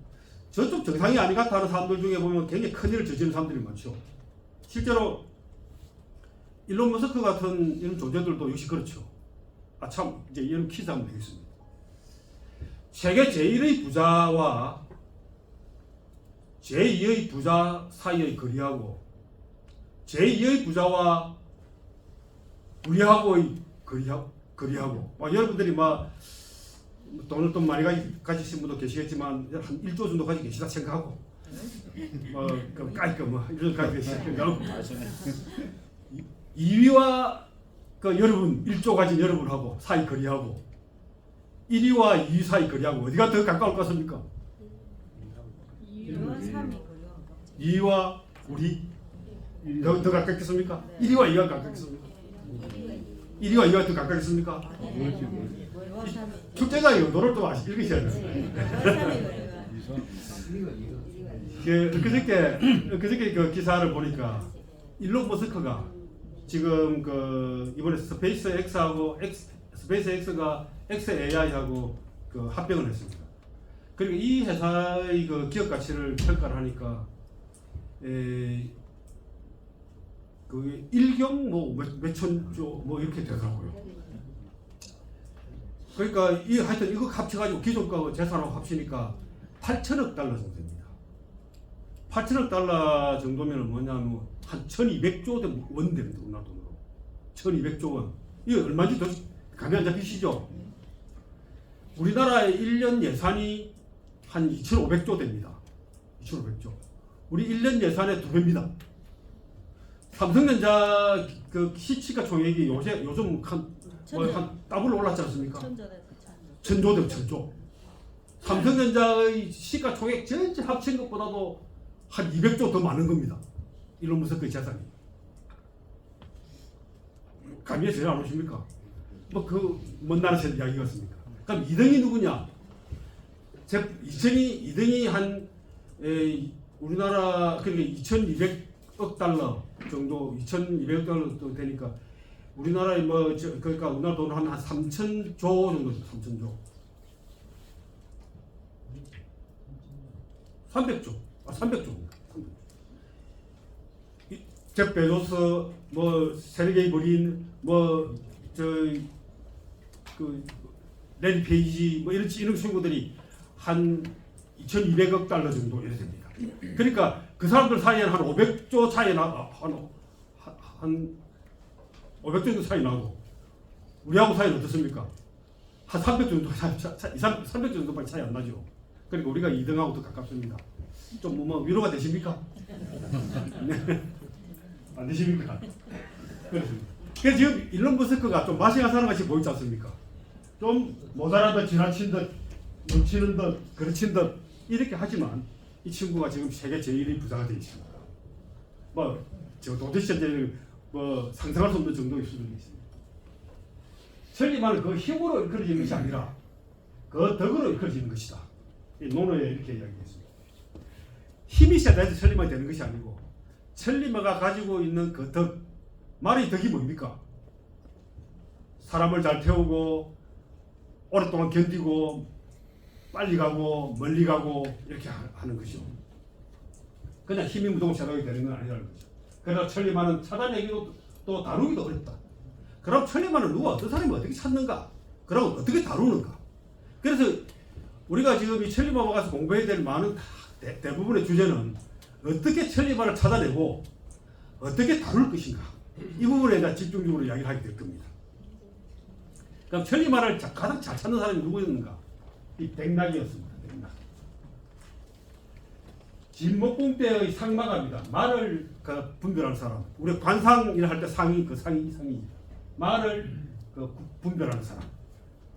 [SPEAKER 1] 저쪽 정상이 아닌 것 같아 하는 사람들 중에 보면 굉장히 큰일을 저지르는 사람들이 많죠. 실제로 일론 머스크 같은 이런 존재들도 역시 그렇죠. 참 이제 이런 퀴즈 한번 되겠습니다. 세계 제1의 부자와 제2의 부자 사이의 거리하고 제2의 부자와 우리하고의 거리하고 여러분들이 돈을 좀 많이 가지신 분도 계시겠지만 한 1조 정도 가지고 계시다 생각하고 이런 가지고 계시고 2위와 여러분 1조 가진 여러분하고 사이 거리하고 1위와 2위 사이 거리하고 어디가 더 가까울 것 같습니까?
[SPEAKER 2] 2위와 3위 거리가
[SPEAKER 1] 2위와 우리 더 가깝겠습니까? 1위와 2위가 가깝겠습니까? 1위와 2위가 더 가깝겠습니까? 축제장이 노를 또 읽으셔야 돼요. 그저께 그 기사를 보니까 일론 머스크가 지금 이번에 스페이스 X가 XAI하고 합병을 했습니다. 그리고 이 회사의 기업 가치를 평가를 하니까 1경 몇천조 이렇게 되더라고요. 그러니까 하여튼 이거 합쳐가지고 기존 거 재산하고 합치니까 8천억 달러 정도 됩니다. 8천억 달러 정도면 뭐냐면 한 1200조 원 됩니다. 우리나라 돈으로 1200조 원. 이게 얼마인지 더 감이 안 잡히시죠? 우리나라의 1년 예산이 한 2,500조 됩니다. 2,500조. 우리 1년 예산의 2배입니다. 삼성전자 시치가 총액이 요즘 한 더블로 올랐지 않습니까? 천조 대 천조. 삼성전자의 시가 총액 전체 합친 것보다도 한 200조 더 많은 겁니다. 일론 머스크의 재산이. 감이 전혀 안 오십니까? 먼 나라에서 이야기였습니까? 그럼 2등이 누구냐? 2등이 한 우리나라 그러니까 2,200억 달러 정도, 2,200억 달러 정도 되니까 우리나라에 그러니까 우리나라 돈 한 3,000조 정도, 3,000조. 300조입니다. 잭 베조스, 세르게이 브린, 레리 페이지, 이런 친구들이 한 2,200억 달러 정도 이렇게 됩니다. 그러니까 그 사람들 사이에는 한 500조 차이 한 500조 정도 차이 나고 우리하고 사이는 어떻습니까? 한 300조 정도 300조 정도밖에 차이 안 나죠. 그러니까 우리가 2등하고 더 가깝습니다. 좀 위로가 되십니까? 네. 안 되십니까? 그래서 지금 일론 머스크가 좀 마시가 사는 것이 보이지 않습니까? 좀 모자라다 지나친 듯 넘치는 듯 그르친 듯 이렇게 하지만 이 친구가 지금 세계 제1위 부자가 되어 있습니다. 도대체 상상할 수 없는 정도의 수준이 있습니다. 천리만은 힘으로 이끌어지는 것이 아니라 덕으로 이끌어지는 것이다. 이 논어에 이렇게 이야기했습니다. 힘이 세다해서 천리만이 되는 것이 아니고 천리마가 가지고 있는 덕, 말의 덕이 뭡니까? 사람을 잘 태우고 오랫동안 견디고 빨리 가고 멀리 가고 이렇게 하는 것이죠. 그냥 힘이 무조건 차단이 되는 건 아니라는 거죠. 그러나 천리마는 찾아내기도 또 다루기도 어렵다. 그럼 천리마는 누가 어떤 사람이 어떻게 찾는가? 그럼 어떻게 다루는가? 그래서 우리가 지금 이 천리마와 가서 공부해야 될 많은 대부분의 주제는 어떻게 천리마를 찾아내고 어떻게 다룰 것인가? 이 부분에 대해 집중적으로 이야기를 하게 될 겁니다. 그럼 천리마를 가장 잘 찾는 사람이 누구였는가? 이 백낙이었습니다. 백낙. 진목공 때의 상마갑니다. 말을 분별하는 사람. 우리 관상이라 할 때 상이 상이 말을 분별하는 사람.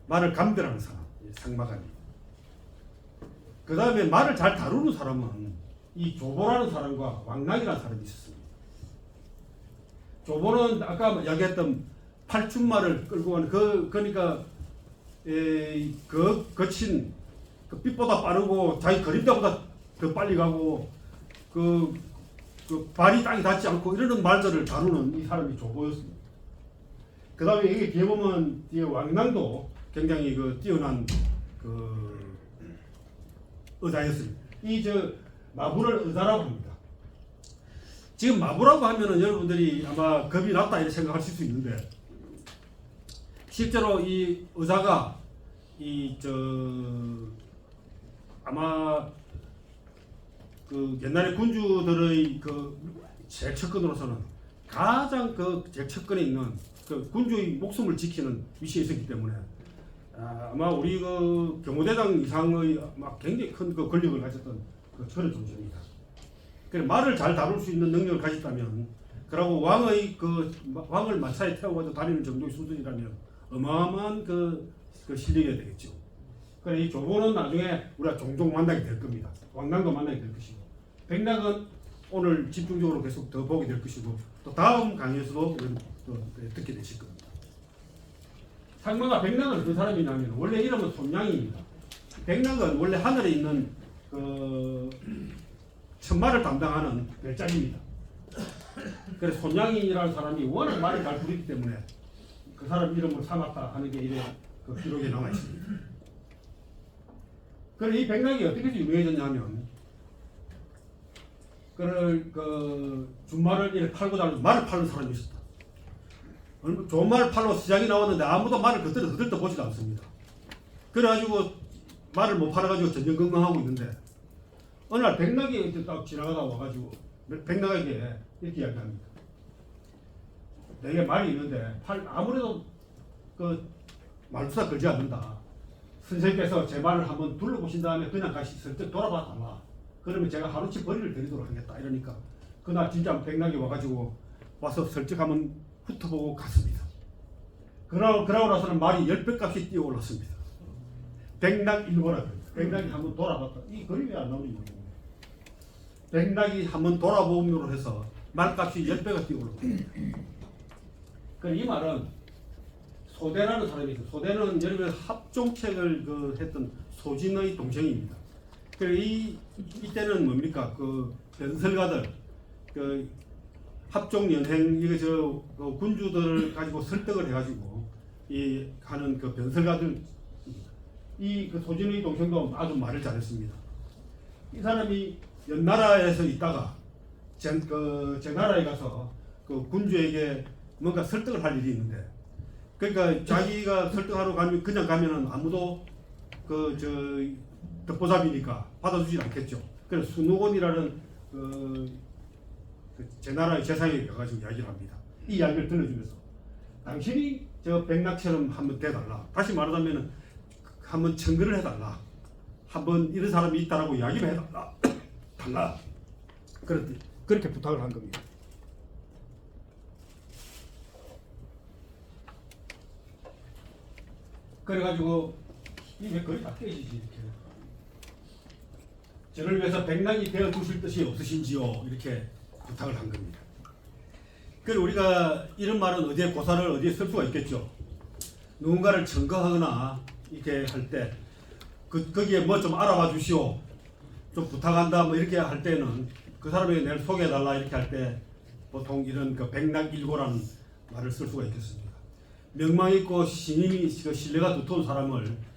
[SPEAKER 1] 말을 감별하는 사람. 상마갑니다. 그 다음에 말을 잘 다루는 사람은 이 조보라는 사람과 왕락이라는 사람이 있었습니다. 조보는 아까 이야기했던 팔춘말을 끌고 가는 그러니까 거친 빛보다 빠르고 자기 그림자보다 더 빨리 가고 발이 땅에 닿지 않고 이러는 말들을 다루는 이 사람이 조보였습니다. 그 다음에 여기 뒤에 보면 뒤에 왕랑도 굉장히 뛰어난 의사였습니다. 마부를 의사라고 합니다. 지금 마부라고 하면은 여러분들이 아마 겁이 났다 이렇게 생각하실 수 있는데 실제로 이 의사가 아마 그 옛날에 군주들의 그 제척근으로서는 가장 그 제척근에 있는 그 군주의 목숨을 지키는 위치에 있었기 때문에 아마 우리 그 경호대장 이상의 막 굉장히 큰 그 권력을 가졌던 그런 존재입니다. 그래 말을 잘 다룰 수 있는 능력을 가졌다면, 그리고 왕을 마차에 태워가지고 다니는 정도의 수준이라면 어마어마한 그 실력이 되겠죠. 그래 이 조보는 나중에 우리가 종종 만나게 될 겁니다. 왕랑도 만나게 될 것이고, 백랑은 오늘 집중적으로 계속 더 보게 될 것이고, 또 다음 강의에서도 듣게 되실 겁니다. 상마가 백랑은 어떤 사람이냐면 원래 이름은 손양입니다. 백랑은 원래 하늘에 있는 천마를 담당하는 별자리입니다. 그래서 손양이라는 사람이 워낙 말을 잘 부리기 때문에 그 사람 이름을 삼았다 하는 게 이래 그 기록에 나와 있습니다. 그래 이 백랑이 어떻게 유명해졌냐면 준말을 이렇게 팔고 다니는 말을 파는 사람이 있었다. 좋은 말을 팔고 시장에 나왔는데 아무도 말을 그때도 보지도 않습니다. 그래가지고 말을 못 팔아가지고 전전긍긍하고 있는데 어느 날 백락이 딱 지나가다 와가지고 백락에게 이렇게 이야기합니다. 내게 말이 있는데 아무래도 그 말투가 걸지 않는다. 선생님께서 제 말을 한번 둘러보신 다음에 그냥 다시 슬쩍 돌아봐 달라. 그러면 제가 하루치 벌이를 드리도록 하겠다. 이러니까 그날 진짜 백락이 와가지고 와서 슬쩍 한번 훑어보고 갔습니다. 그러고 나서는 말이 10배 값이 뛰어올랐습니다. 백락일보라 그래요. 백락이 한번 돌아봤다. 이 글이 왜 안 나오는지 모르겠네요. 백락이 한번 돌아봄으로 해서 말값이 10배가 뛰어올랐습니다. 이 말은 소대라는 사람이 있어요. 소대는 여러분 합종책을 했던 소진의 동생입니다. 이때는 뭡니까? 그 변설가들, 그 합종연행 군주들을 가지고 설득을 해가지고 하는 그 변설가들, 그 소진의 동생도 아주 말을 잘했습니다. 이 사람이 연나라에서 있다가 제 나라에 가서 그 군주에게 뭔가 설득을 할 일이 있는데, 그러니까 자기가 설득하러 그냥 가면은 아무도 덕보잡이니까 받아주지 않겠죠. 그래서 순우곤이라는 제 나라의 재상에 가가지고 이야기를 합니다. 이 이야기를 들려주면서 당신이 저 백락처럼 한번 돼달라. 다시 말하자면은 한번 청근을 해달라. 한번 이런 사람이 있다라고 이야기를 해달라. 달라. 그렇게 부탁을 한 겁니다. 그래가지고 왜 거의 다 깨지지 이렇게. 저를 위해서 백랑이 되어 주실 뜻이 없으신지요? 이렇게 부탁을 한 겁니다. 그리고 우리가 이런 말은 어디에 고사를 어디에 쓸 수가 있겠죠. 누군가를 청거하거나 이렇게 할 때 거기에 뭐 좀 알아봐 주시오, 좀 부탁한다 뭐 이렇게 할 때는 그 사람에게 내가 소개해달라 이렇게 할 때 보통 이런 백락일고라는 말을 쓸 수가 있겠습니다. 명망 있고 신임이 신뢰가 두터운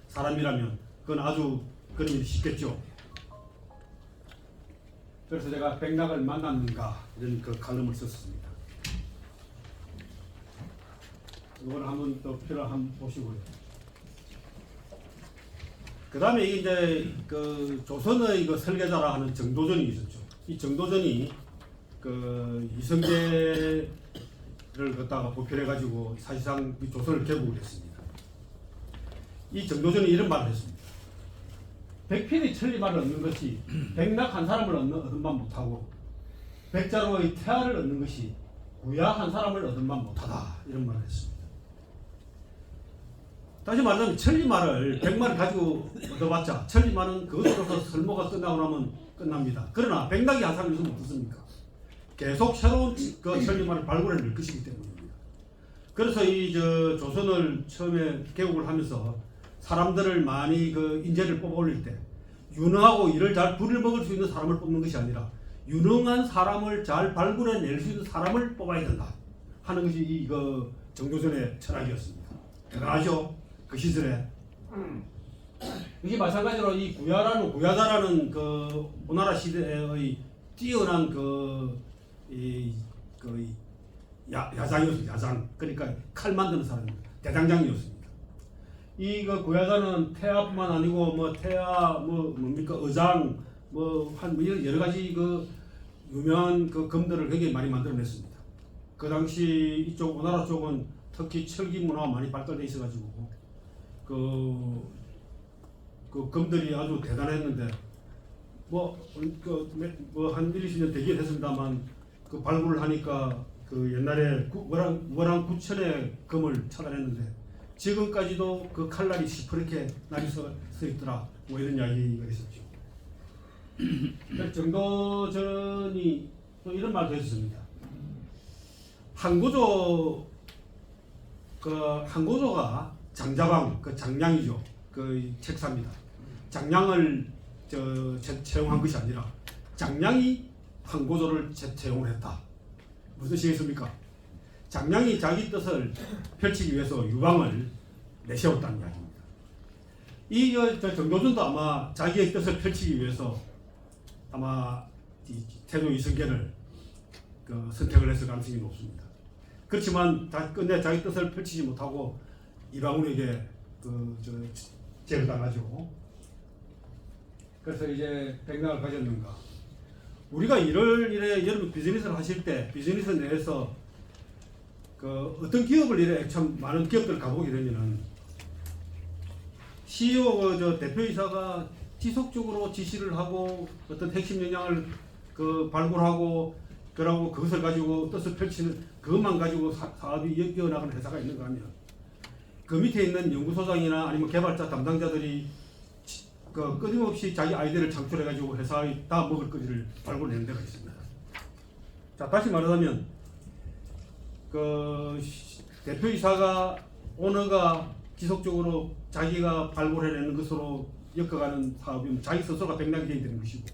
[SPEAKER 1] 사람이라면 그건 아주 그런 일이 쉽겠죠. 그래서 제가 백락을 만났는가 이런 칼럼을 썼습니다. 이걸 한번 또 표를 한번 보시고요. 그 다음에 이제 조선의 설계자라 하는 정도전이 있었죠. 이 정도전이 이성계를 갖다가 보편해가지고 사실상 조선을 개국을 했습니다. 이 정도전이 이런 말을 했습니다. 백필이 천리말을 얻는 것이 백락 한 사람을 얻은 만 못하고 백자로의 태아를 얻는 것이 구야 한 사람을 얻은 만 못하다. 이런 말을 했습니다. 다시 말하자면 천리말을 100마를 가지고 얻어봤자 천리말은 그것으로서 설모가 끝나고 나면 끝납니다. 그러나 백락이 한 사람이 있으면 어떻습니까? 계속 새로운 천리말을 발굴해낼 것이기 때문입니다. 그래서 조선을 처음에 개국을 하면서 사람들을 많이 인재를 뽑아 올릴 때 유능하고 일을 잘 부려먹을 수 있는 사람을 뽑는 것이 아니라 유능한 사람을 잘 발굴해낼 수 있는 사람을 뽑아야 된다 하는 것이 정조선의 철학이었습니다. 대단하죠? 그 시절에. 이게 마찬가지로 이 구야자라는 오나라 시대의 뛰어난 야장이었습니다. 야장. 그러니까 칼 만드는 사람입니다. 대장장이었습니다. 이거 구야자는 태아뿐만 아니고 뭐 태아 뭡니까 의장 한 여러 가지 그 유명한 그 검들을 굉장히 많이 만들어냈습니다. 그 당시 이쪽 오나라 쪽은 특히 철기 문화가 많이 발달돼 있어가지고 그 검들이 아주 대단했는데 한 1, 20년 되긴 했습니다만 그 발굴을 하니까 그 옛날에 월왕 9천의 검을 찾아냈는데 지금까지도 그 칼날이 시퍼렇게 날이 서 있더라 뭐 이런 이야기가 있었죠. 정도전이 또 이런 말도 했습니다. 항고조가 장자방 그 장량이죠. 그 책사입니다. 장량을 채용한 것이 아니라 장량이 항고조를 채용을 했다. 무슨 뜻이겠습니까? 장량이 자기 뜻을 펼치기 위해서 유방을 내세웠다는 이야기입니다. 이 정도전도 아마 자기의 뜻을 펼치기 위해서 아마 태조 이성계를 선택을 했을 가능성이 높습니다. 그렇지만 끝내 자기 뜻을 펼치지 못하고 이방원에게 제거당하죠. 그래서 이제 백락을 가졌는가. 우리가 이래 여러분 비즈니스를 하실 때 비즈니스 내에서 어떤 기업을 이래 참 많은 기업들을 가보게 되면은 CEO 대표이사가 지속적으로 지시를 하고 어떤 핵심 역량을 발굴하고 그러고 그것을 가지고 뜻을 펼치는 그것만 가지고 사업이 이어나가는 회사가 있는가 하면 그 밑에 있는 연구소장이나 아니면 개발자 담당자들이 끊임없이 자기 아이디어를 창출해가지고 회사의 다 먹을 거리를 발굴내는 데가 있습니다. 자, 다시 말하자면 대표이사가 오너가 지속적으로 자기가 발굴해내는 것으로 엮어가는 사업이면 자기 스스로가 백락이 되는 것이고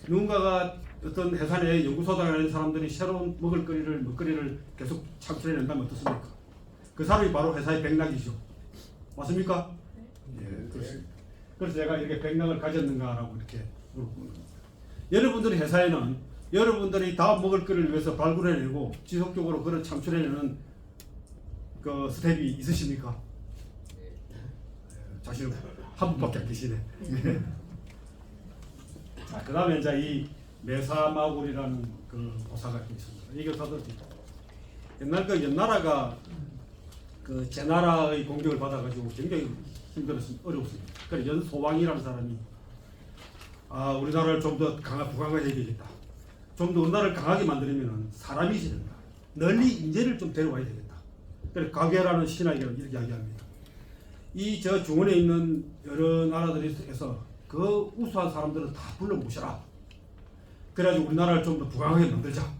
[SPEAKER 1] 누군가가 어떤 회사 내 연구소장이라는 사람들이 새로운 먹거리를 계속 창출해낸다면 어떻습니까? 그 사람이 바로 회사의 백락이죠. 맞습니까? 예, 그렇습니다. 그래서 제가 이렇게 백락을 가졌는가라고 이렇게 물어보는 겁니다. 여러분들의 회사에는 여러분들이 다음 먹을 거리를 위해서 발굴해내고 지속적으로 그걸 창출해내는 그 스텝이 있으십니까? 자신 한 분밖에 안 계시네. 자, 그 다음에 이제 이 메사마굴이라는 그 보사가 있습니다. 이 교사도 옛날 연나라가 제나라의 공격을 받아가지고 굉장히 힘들었습니다. 어려웠습니다. 그래서 연소왕이라는 사람이 우리나라를 좀 더 부강화해야 되겠다. 좀 더 우리나라를 강하게 만들려면 사람이 있어야 된다. 널리 인재를 좀 데려와야 되겠다. 그래서 가계라는 신학이 이렇게 이야기합니다. 저 중원에 있는 여러 나라들에서 그 우수한 사람들을 다 불러 모셔라. 그래가지고 우리나라를 좀 더 부강하게 만들자.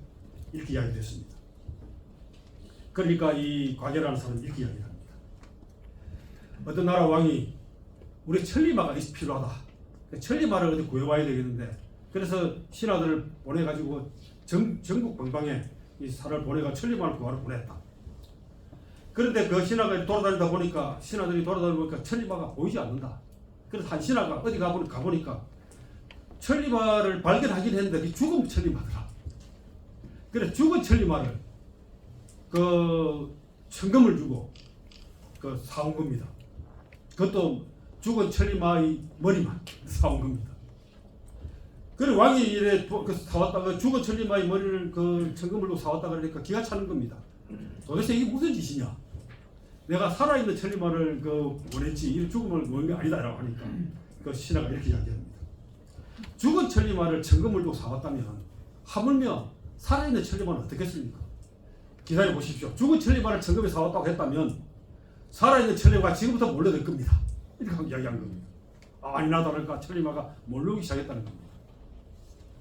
[SPEAKER 1] 이렇게 이야기됐습니다. 그러니까 이 과계라는 사람은 이렇게 이야기합니다. 어떤 나라 왕이 우리 천리마가 필요하다. 천리마를 어디 구해와야 되겠는데 그래서 신하들을 보내가지고 전국 방방에 이 사를 보내가 천리마를 구하러 보냈다. 그런데 그 신하가 돌아다니다 보니까 신하들이 돌아다니니까 천리마가 보이지 않는다. 그래서 한 신하가 어디 가보니까 천리마를 발견하긴 했는데 그 죽은 천리마더라. 그래서 죽은 천리마를 천금을 주고 사온 겁니다. 그것도 죽은 천리마의 머리만 사온 겁니다. 그래 왕이 이래 사왔다가 죽은 천리마의 머리를 천금을 주고 사왔다 그러니까 기가 차는 겁니다. 도대체 이게 무슨 짓이냐? 내가 살아있는 천리마를 보냈지 이 죽음을 놓은 게 아니다라고 하니까 신하가 이렇게 이야기합니다. 죽은 천리마를 천금을 주고 사왔다면 하물며 살아있는 천리마는 어떻겠습니까? 기다려 보십시오. 죽은 천리마를 천금에 사왔다고 했다면 살아있는 천리마가 지금부터 몰려들 겁니다. 이렇게 이야기한 겁니다. 아니나 다를까 천리마가 몰려오기 시작했다는 겁니다.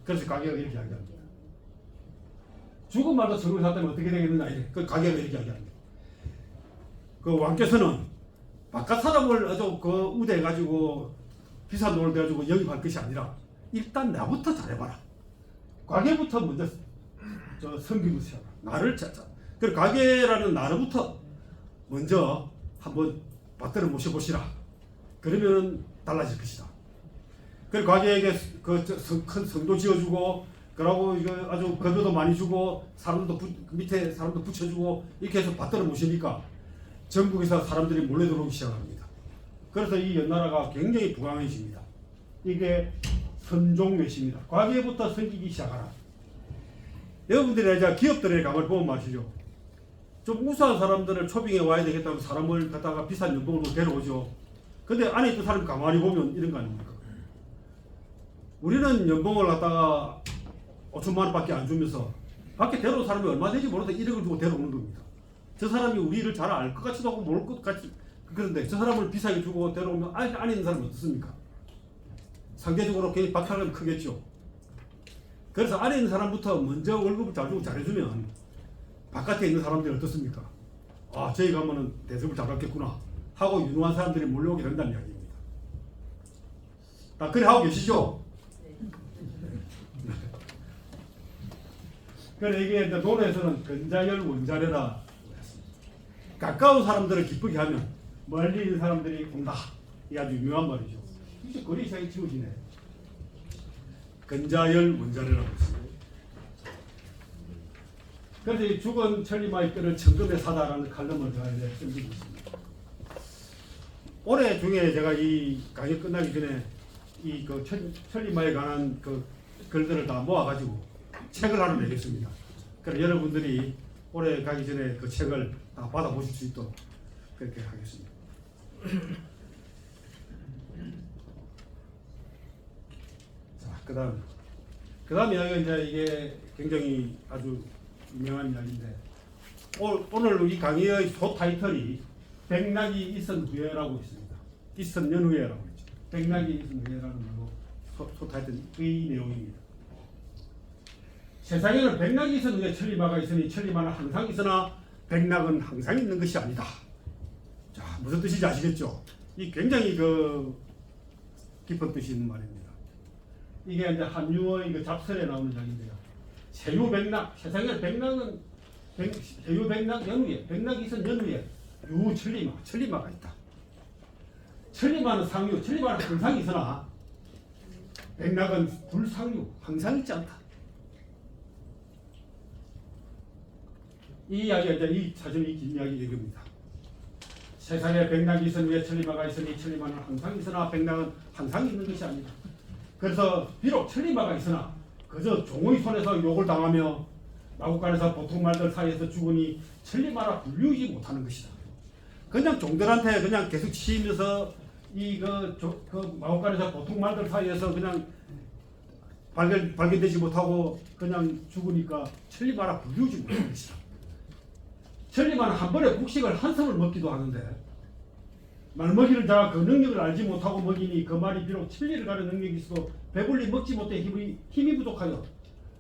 [SPEAKER 1] 그래서 가게가 이렇게 이야기합니다. 죽은 말도 천금에 사왔다면 어떻게 되겠느냐 이래. 가게가 이렇게 이야기합니다. 왕께서는 바깥 사람을 아주 우대해가지고 비싼 돈을 대가지고 영입할 것이 아니라 일단 나부터 잘해봐라. 가게부터 먼저 섬기고 시작하라. 나를 찾자. 그리고 가게라는 나로부터 먼저 한번 받들어 모셔보시라. 그러면 달라질 것이다. 그리고 가게에게 큰 성도 지어주고, 그러고 이거 아주 급여도 많이 주고, 밑에 사람도 붙여주고, 이렇게 해서 받들어 모시니까 전국에서 사람들이 몰려 들어오기 시작합니다. 그래서 이 연나라가 굉장히 부강해집니다. 이게 선종매시입니다. 과거부터 섬기기 시작하라. 여러분들이 이제 기업들의 감을 보면 말이죠. 좀 우수한 사람들을 초빙에 와야 되겠다고 사람을 갖다가 비싼 연봉으로 데려오죠. 근데 안에 있던 사람 가만히 보면 이런 거 아닙니까? 우리는 연봉을 갖다가 5천만 원밖에 안 주면서 밖에 데려온 사람이 얼마 되지 모르다 1억을 주고 데려오는 겁니다. 저 사람이 우리를 잘 알 것 같지도 않고 모를 것 같이 그런데 저 사람을 비싸게 주고 데려오면 안에 있는 사람은 어떻습니까? 상대적으로 굉장히 박탈감이 크겠죠. 그래서 안에 있는 사람부터 먼저 월급을 잘 주고 잘해주면 바깥에 있는 사람들이 어떻습니까? 아, 저희 가면은 대접을 잘 받겠구나 하고 유능한 사람들이 몰려오게 된다는 이야기입니다. 다 그래 하고 계시죠? 그래 이게 논에서는 근자열 원자래라. 가까운 사람들을 기쁘게 하면 멀리 있는 사람들이 온다. 이게 아주 유명한 말이죠. 이제 거리 사이 지워지네. 근자열 원자래라고 했습니다. 그래서 이 죽은 천리마의 뼈를 천금에 사다라는 칼럼을 제가 이제 쓰고 있습니다. 올해 중에 제가 이 강의 끝나기 전에 이 그 천리마에 관한 그 글들을 다 모아가지고 책을 하나 내겠습니다. 그래서 여러분들이 올해 가기 전에 그 책을 다 받아보실 수 있도록 그렇게 하겠습니다. 자, 그 다음 이야기가 이제 이게 굉장히 아주 유명한 이야기인데 오늘 이 강의의 소 타이틀이 백낙이 있은 후예라고 있습니다. 있은 연후예라고 있죠. 백낙이 있은 후예라는 말로 소 타이틀의 내용입니다. 세상에는 백낙이 있은 후에 천리마가 있으니 천리마는 항상 있으나 백낙은 항상 있는 것이 아니다. 자, 무슨 뜻인지 아시겠죠? 이 굉장히 그 깊은 뜻이 있는 말입니다. 이게 이제 한유의 그 잡설에 나오는 이야기인데요. 세유백낙, 세상에 백낙은 세유백낙 연후에, 백낙이 있은 연후에 유천리마, 천리마가 있다. 천리마는 상유, 천리마는 항상 있으나 백낙은 불상유, 항상 있지 않다. 이 이야기가 이제 이 사전이 긴 이야기 얘기입니다. 세상에 백낙이 있은 위에 천리마가 있으니 천리마는 항상 있으나 백낙은 항상 있는 것이 아니다. 그래서 비록 천리마가 있으나 그저 종의 손에서 욕을 당하며 마국간에서 보통 말들 사이에서 죽으니 천리마라 불리우지 못하는 것이다. 그냥 종들한테 그냥 계속 치면서 이 그 마국간에서 보통 말들 사이에서 그냥 발견되지 못하고 그냥 죽으니까 천리마라 불리우지 못하는 것이다. 천리마는 한 번에 곡식을 한 섬을 먹기도 하는데 말먹이를 자가 그 능력을 알지 못하고 먹이니 그 말이 비록 천리를 가는 능력이 있어도 배불리 먹지 못해 힘이 부족하여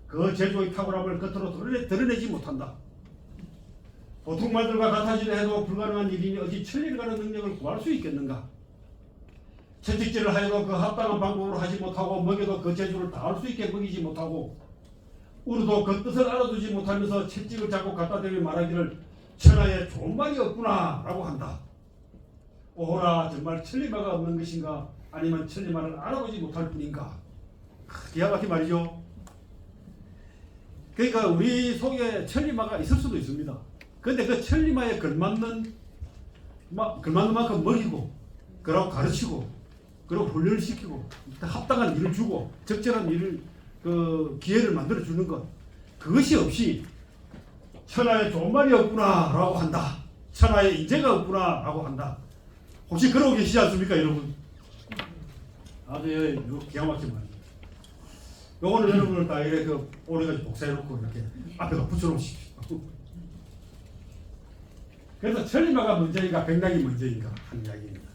[SPEAKER 1] 그 제조의 탁월함을 겉으로 드러내지 못한다. 보통 말들과 같아지려 해도 불가능한 일이니 어찌 천리를 가는 능력을 구할 수 있겠는가? 채찍질을 하여도 그 합당한 방법으로 하지 못하고 먹여도 그 제조를 다할 수 있게 먹이지 못하고 우르도 그 뜻을 알아두지 못하면서 채찍을 잡고 갖다 대며 말하기를 천하에 좋은 말이 없구나 라고 한다. 오호라, 정말 천리마가 없는 것인가 아니면 천리마를 알아보지 못할 뿐인가. 기가 막힌 말이죠. 그러니까 우리 속에 천리마가 있을 수도 있습니다. 그런데 그 천리마에 걸맞는 만큼 먹이고 그러고 가르치고 그리고 훈련을 시키고 합당한 일을 주고 적절한 일을 그 기회를 만들어 주는 것, 그것이 없이 천하에 좋은 말이 없구나 라고 한다. 천하에 인재가 없구나 라고 한다. 혹시 그러고 계시지 않습니까, 여러분? 아주 기가 막힌 말입니다. 요거는 여러분을 다 이렇게 오래까지 복사해놓고 이렇게 앞에다 붙여놓으십시오. 그래서 천리마가 문제인가 백낙이 문제인가 하는 이야기입니다.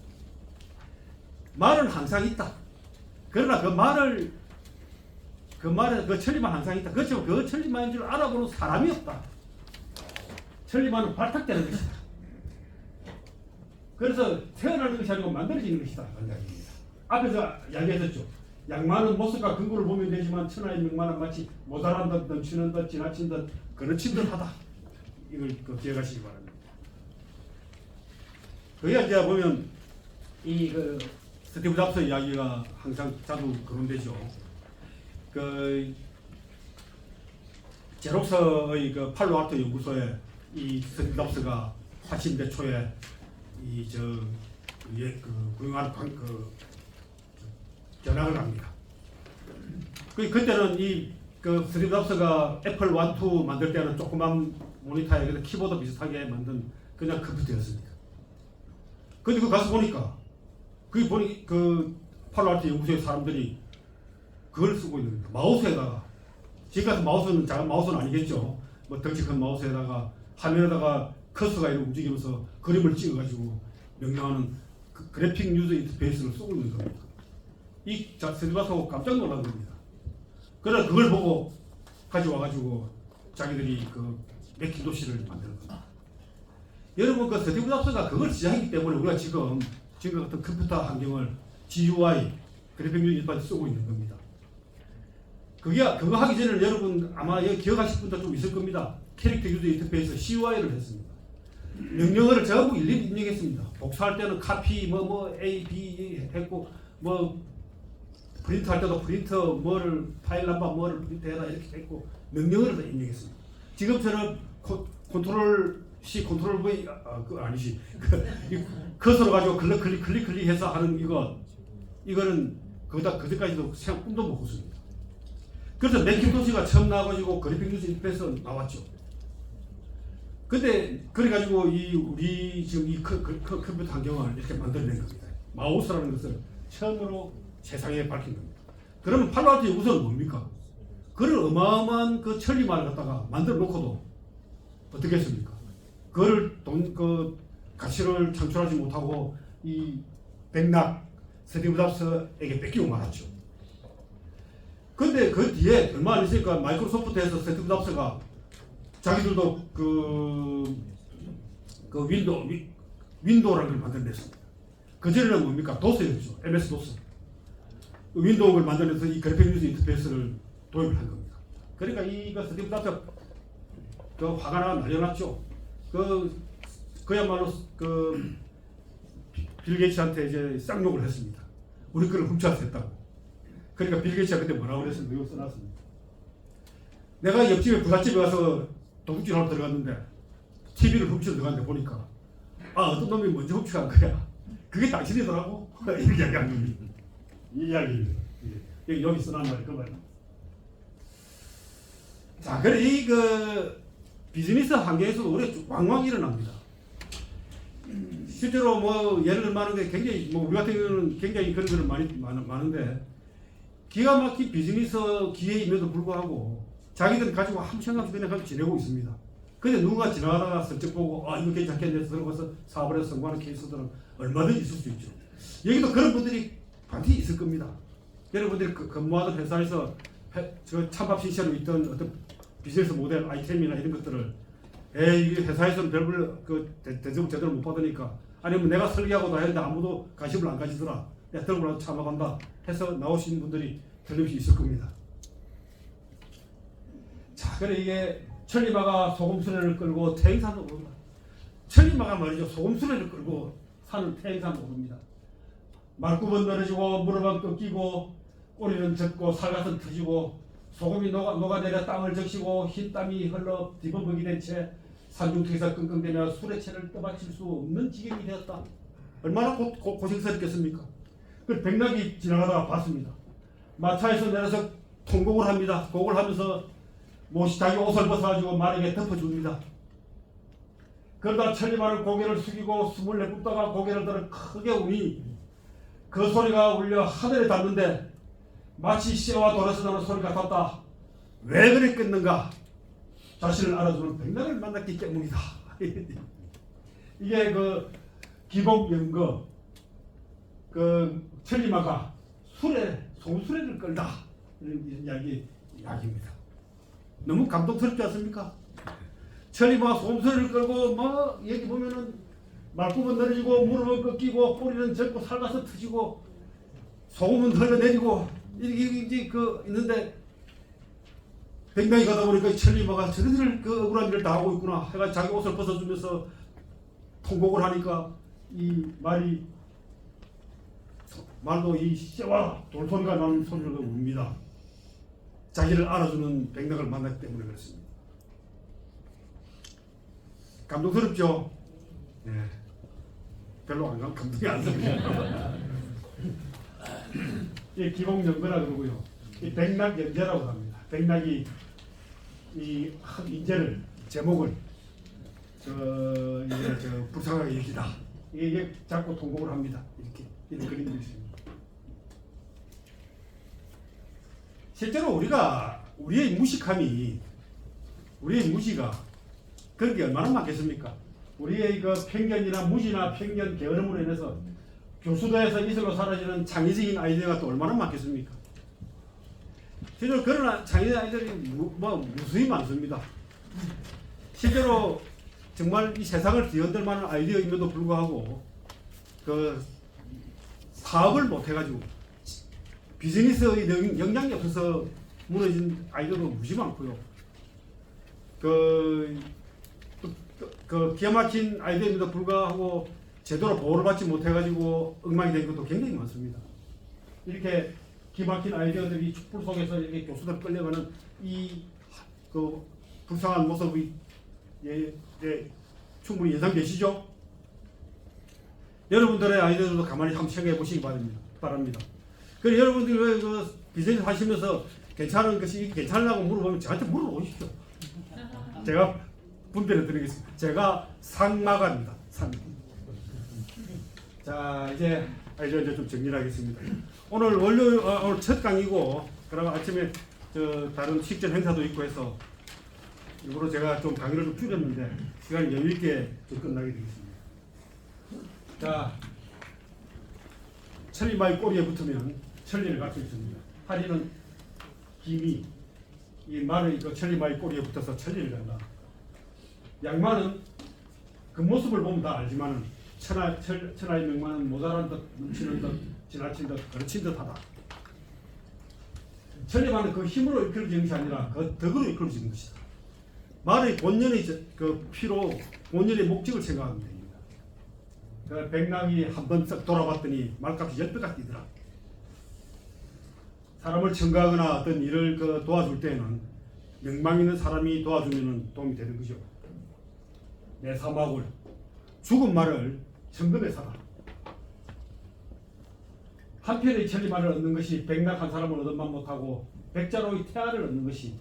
[SPEAKER 1] 말은 항상 있다. 그러나 그 천리마는 항상 있다. 그렇지만 그 천리마인 줄 알아보는 사람이 없다. 천리마는 발탁되는 것이다. 그래서 태어나는 것이 아니고 만들어지는 것이다. 이야기입니다. 앞에서 이야기했었죠. 양만은 모습과 근거를 보면 되지만 천하의 명만은 마치 모자란 듯 넘치는 듯 지나친 듯 그르친 듯 하다. 이걸 기억하시기 바랍니다. 그게 이제 보면 이 스티브 잡스 이야기가 항상 자주 거론되죠. 제록스의 그 팔로알토 연구소에 이 스티브 잡스가 80대 초에 구용한 견학을 합니다. 그때는 스티브 잡스가 애플 1, 2 만들 때는 조그만 모니터에 키보드 비슷하게 만든 그냥 컴퓨터였습니다. 근데 가서 보니까 팔로알토 연구소의 사람들이 그걸 쓰고 있는 겁니다. 마우스에다가 지금 같은 마우스는 작은 마우스는 아니겠죠. 뭐 덩치 큰 마우스에다가 화면에다가 커서가 이렇게 움직이면서 그림을 찍어가지고 명령하는 그래픽 유저 인터페이스를 쓰고 있는 겁니다. 이 스티브 잡스가 깜짝 놀란 겁니다. 그래서 그걸 보고 가져와가지고 자기들이 맥킨토시를 만드는 겁니다. 여러분 스티브 잡스가 그걸 시작했기 때문에 우리가 지금 같은 컴퓨터 환경을 GUI 그래픽 유저 인터페이스 쓰고 있는 겁니다. 그거 하기 전에는 여러분 아마 기억하실 분도 좀 있을 겁니다. 캐릭터 유저 인터페이스 CUI를 했습니다. 명령어를 전부 일일이 입력했습니다. 복사할 때는 카피 A, B 했고 프린트 할 때도 프린터 파일 넘버 프린트해라 이렇게 했고 명령어를 다 입력했습니다. 지금처럼 컨트롤 C, 컨트롤 V 아니지 커서로 가지고 클릭해서 하는 이거는 그때까지도 생각 꿈도 못 꿨습니다. 그래서 맥킨토시가 처음 나와가지고 그래픽 유저 인터페이스 나왔죠. 근데 그래가지고 우리 지금 이 컴퓨터 환경을 이렇게 만들어낸 겁니다. 마우스라는 것을 처음으로 세상에 밝힌 겁니다. 그러면 팔로알토 연구소는 뭡니까? 그를 어마어마한 천리마를 갖다가 만들어 놓고도 어떻게 했습니까? 그걸 가치를 창출하지 못하고 이 백락 스티브 잡스에게 뺏기고 말았죠. 근데 그 뒤에 얼마 안 있으니까 마이크로소프트에서 스티브 잡스가 자기들도 윈도우라는 걸 만들어냈습니다. 그전에는 뭡니까? 도스였죠. MS 도스. 윈도우를 만들어내서 이 그래픽 유저 인터페이스를 도입을 한 겁니다. 그러니까 스티브 잡스가 화가 나가 난리났죠. 그야말로 빌 게이츠한테 이제 쌍욕을 했습니다. 우리 거를 훔쳐서 했다고. 그러니까 빌 게이츠가 그때 뭐라고 그랬습니까? 이거 써놨습니다. 내가 옆집에 부잣집에 가서 도둑질하러 들어갔는데 TV를 훔쳐 들어갔는데 보니까 어떤 놈이 먼저 훔쳐간 거야. 그게 당신이더라고. 이렇게 이야기한 겁니다. 이 이야기입니다. 여기 써놓은 말이 그 말입니다. 자, 그래 비즈니스 환경에서도 오래 왕왕 일어납니다. 실제로 예를 들면 게 굉장히 우리 같은 경우는 굉장히 그런 것들 많은데 기가 막힌 비즈니스 기회임에도 불구하고 자기들이 가지고 아무 생각 없이 그냥 지내고 있습니다. 근데 누군가 지나가다가 슬쩍 보고 이거 괜찮겠네 해서 들어가서 사업을 해서 성공하는 케이스들은 얼마든지 있을 수 있죠. 여기도 그런 분들이 반드시 있을 겁니다. 여러분들이 근무하던 회사에서 찬밥 시설로 있던 어떤 비즈니스 모델 아이템이나 이런 것들을 이게 회사에서는 별별 대접을 제대로 못 받으니까 아니면 내가 설계하고 다 했는데 아무도 관심을 안 가지더라. 내가 들고 나서 참아간다 해서 나오시는 분들이 틀림없이 있을 겁니다. 자, 그래 이게 천리마가 소금수레를 끌고 태행산으로 오릅니다. 천리마가 말이죠. 소금수레를 끌고 사는 태행산으로 오릅니다. 말굽은 늘어지고 무릎은 꺾이고 꼬리는 젖고 살갗은 터지고 소금이 녹아내려 땅을 적시고 흰 땀이 흘러 뒤범벅이 된 채 산중턱에서 끙끙대며 수레채를 떠받칠 수 없는 지경이 되었다. 얼마나 고생스럽겠습니까? 그 백락이 지나가다가 봤습니다. 마차에서 내려서 통곡을 합니다. 곡을 하면서 자기 옷을 벗어가지고 말에게 덮어줍니다. 그러다 천리마는 고개를 숙이고 숨을 내뿜다가 고개를 들어 크게 우니 그 소리가 울려 하늘에 닿는데 마치 쇠와 돌에서 나는 소리 같았다. 왜 그랬겠는가? 자신을 알아주는 백락을 만났기 때문이다. 이게 기복연거 천리마가 소금수레를 끌다 이런 이야기입니다. 너무 감동스럽지 않습니까? 천리마가 소금수레를 끌고 여기 보면은 말굽은 늘어지고 무릎은 꺾이고 꼬리는 젖고 살가서 터지고 소금은 흘러내리고 이게 있는데 백명이 가다 보니까 천리마가 저들을 억울한 일을 다 하고 있구나 해가 자기 옷을 벗어주면서 통곡을 하니까 이 말도 이 쇠와 돌소리가 나는 소리를 웁니다. 자기를 알아주는 백락을 만났기 때문에 그렇습니다. 감동스럽죠? 예, 별로 감동이 안 섭니다. 이 기봉연거라 그러고요. 이 백낙연제라고 합니다. 백낙이 이 인제를 제목을 이제 불쌍하게 여기다. 이게 자꾸 통곡을 합니다. 이렇게 이런 그림들이 있습니다. 실제로 우리의 무시가 그런 게 얼마나 많겠습니까? 우리의 그 편견이나 무지나 편견 게으름으로 인해서 교수도에서 이슬로 사라지는 창의적인 아이디어가 또 얼마나 많겠습니까? 실제로 그런 창의적인 아이디어들이 무수히 많습니다. 실제로 정말 이 세상을 뒤흔들 만한 아이디어임에도 불구하고 그 사업을 못해가지고 비즈니스의 역량이 없어서 무너진 아이디어도 무지 많고요. 그 기가 막힌 아이디어임에도 불구하고 제대로 보호를 받지 못해가지고 엉망이 된 것도 굉장히 많습니다. 이렇게 기가 막힌 아이디어들이 촛불 속에서 이렇게 교수들 끌려가는 이 그 불쌍한 모습이 충분히 예상되시죠? 여러분들의 아이디어도 가만히 한번 생각해 보시기 바랍니다. 그리고 여러분들이 그 비즈니스 하시면서 괜찮은 것이 괜찮냐고 물어보면 저한테 물어보십시오. 제가 분별해 드리겠습니다. 제가 상마가입니다. 자, 이제 좀 정리를 하겠습니다. 오늘 오늘 첫 강의고, 그러고 아침에 다른 식전 행사도 있고 해서 일부러 제가 좀 강의를 좀 줄였는데 시간이 여유 있게 좀 끝나게 되겠습니다. 자, 천리마의 꼬리에 붙으면 천리를 갖고 있습니다. 하리는 김이 이 말의 그 천리마의 꼬리에 붙어서 천리를 간다. 양만은 그 모습을 보면 다 알지만은 천하의 명만은 모자란 듯, 넘치는 듯, 지나친 듯, 거친 듯하다. 천리만은 그 힘으로 이끌어지는 것이 아니라 그 덕으로 이끌어지는 것이다. 말의 본연의 그 피로 본연의 목적을 생각하면 됩니다. 그 백낙이 한번 쓱 돌아봤더니 말값이 10배가 뛰더라. 사람을 청구하거나 어떤 일을 도와줄 때는 명망 있는 사람이 도와주면 도움이 되는 거죠. 내 사막을 죽은 말을 정금에 사다. 한 편의 천리말을 얻는 것이 백낙 한 사람을 얻은만 못하고 백자로의 태아를 얻는 것이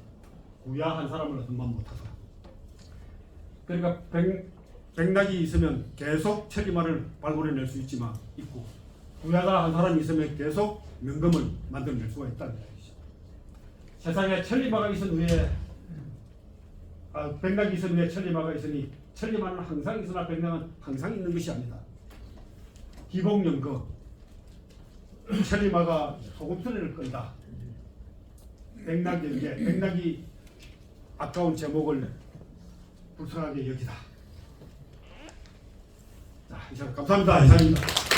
[SPEAKER 1] 구야 한 사람을 얻은만 못하다. 그러니까 백낙이 있으면 계속 천리말을 발굴해낼 수 있고 구야가 한 사람이 있으면 계속 명금을 만들어낼 수가 있다는 얘기죠. 세상에 천리마가 있은 후에 백낙이 있은 후에 천리마가 있으니 천리마는 항상 있으나 백낙은 항상 있는 것이 아니다. 기복연거 천리마가 소금소리를 끈다. 백낙연계 백낙이 아까운 제목을 불쌍하게 여기다. 자, 이상 감사합니다. 이상입니다.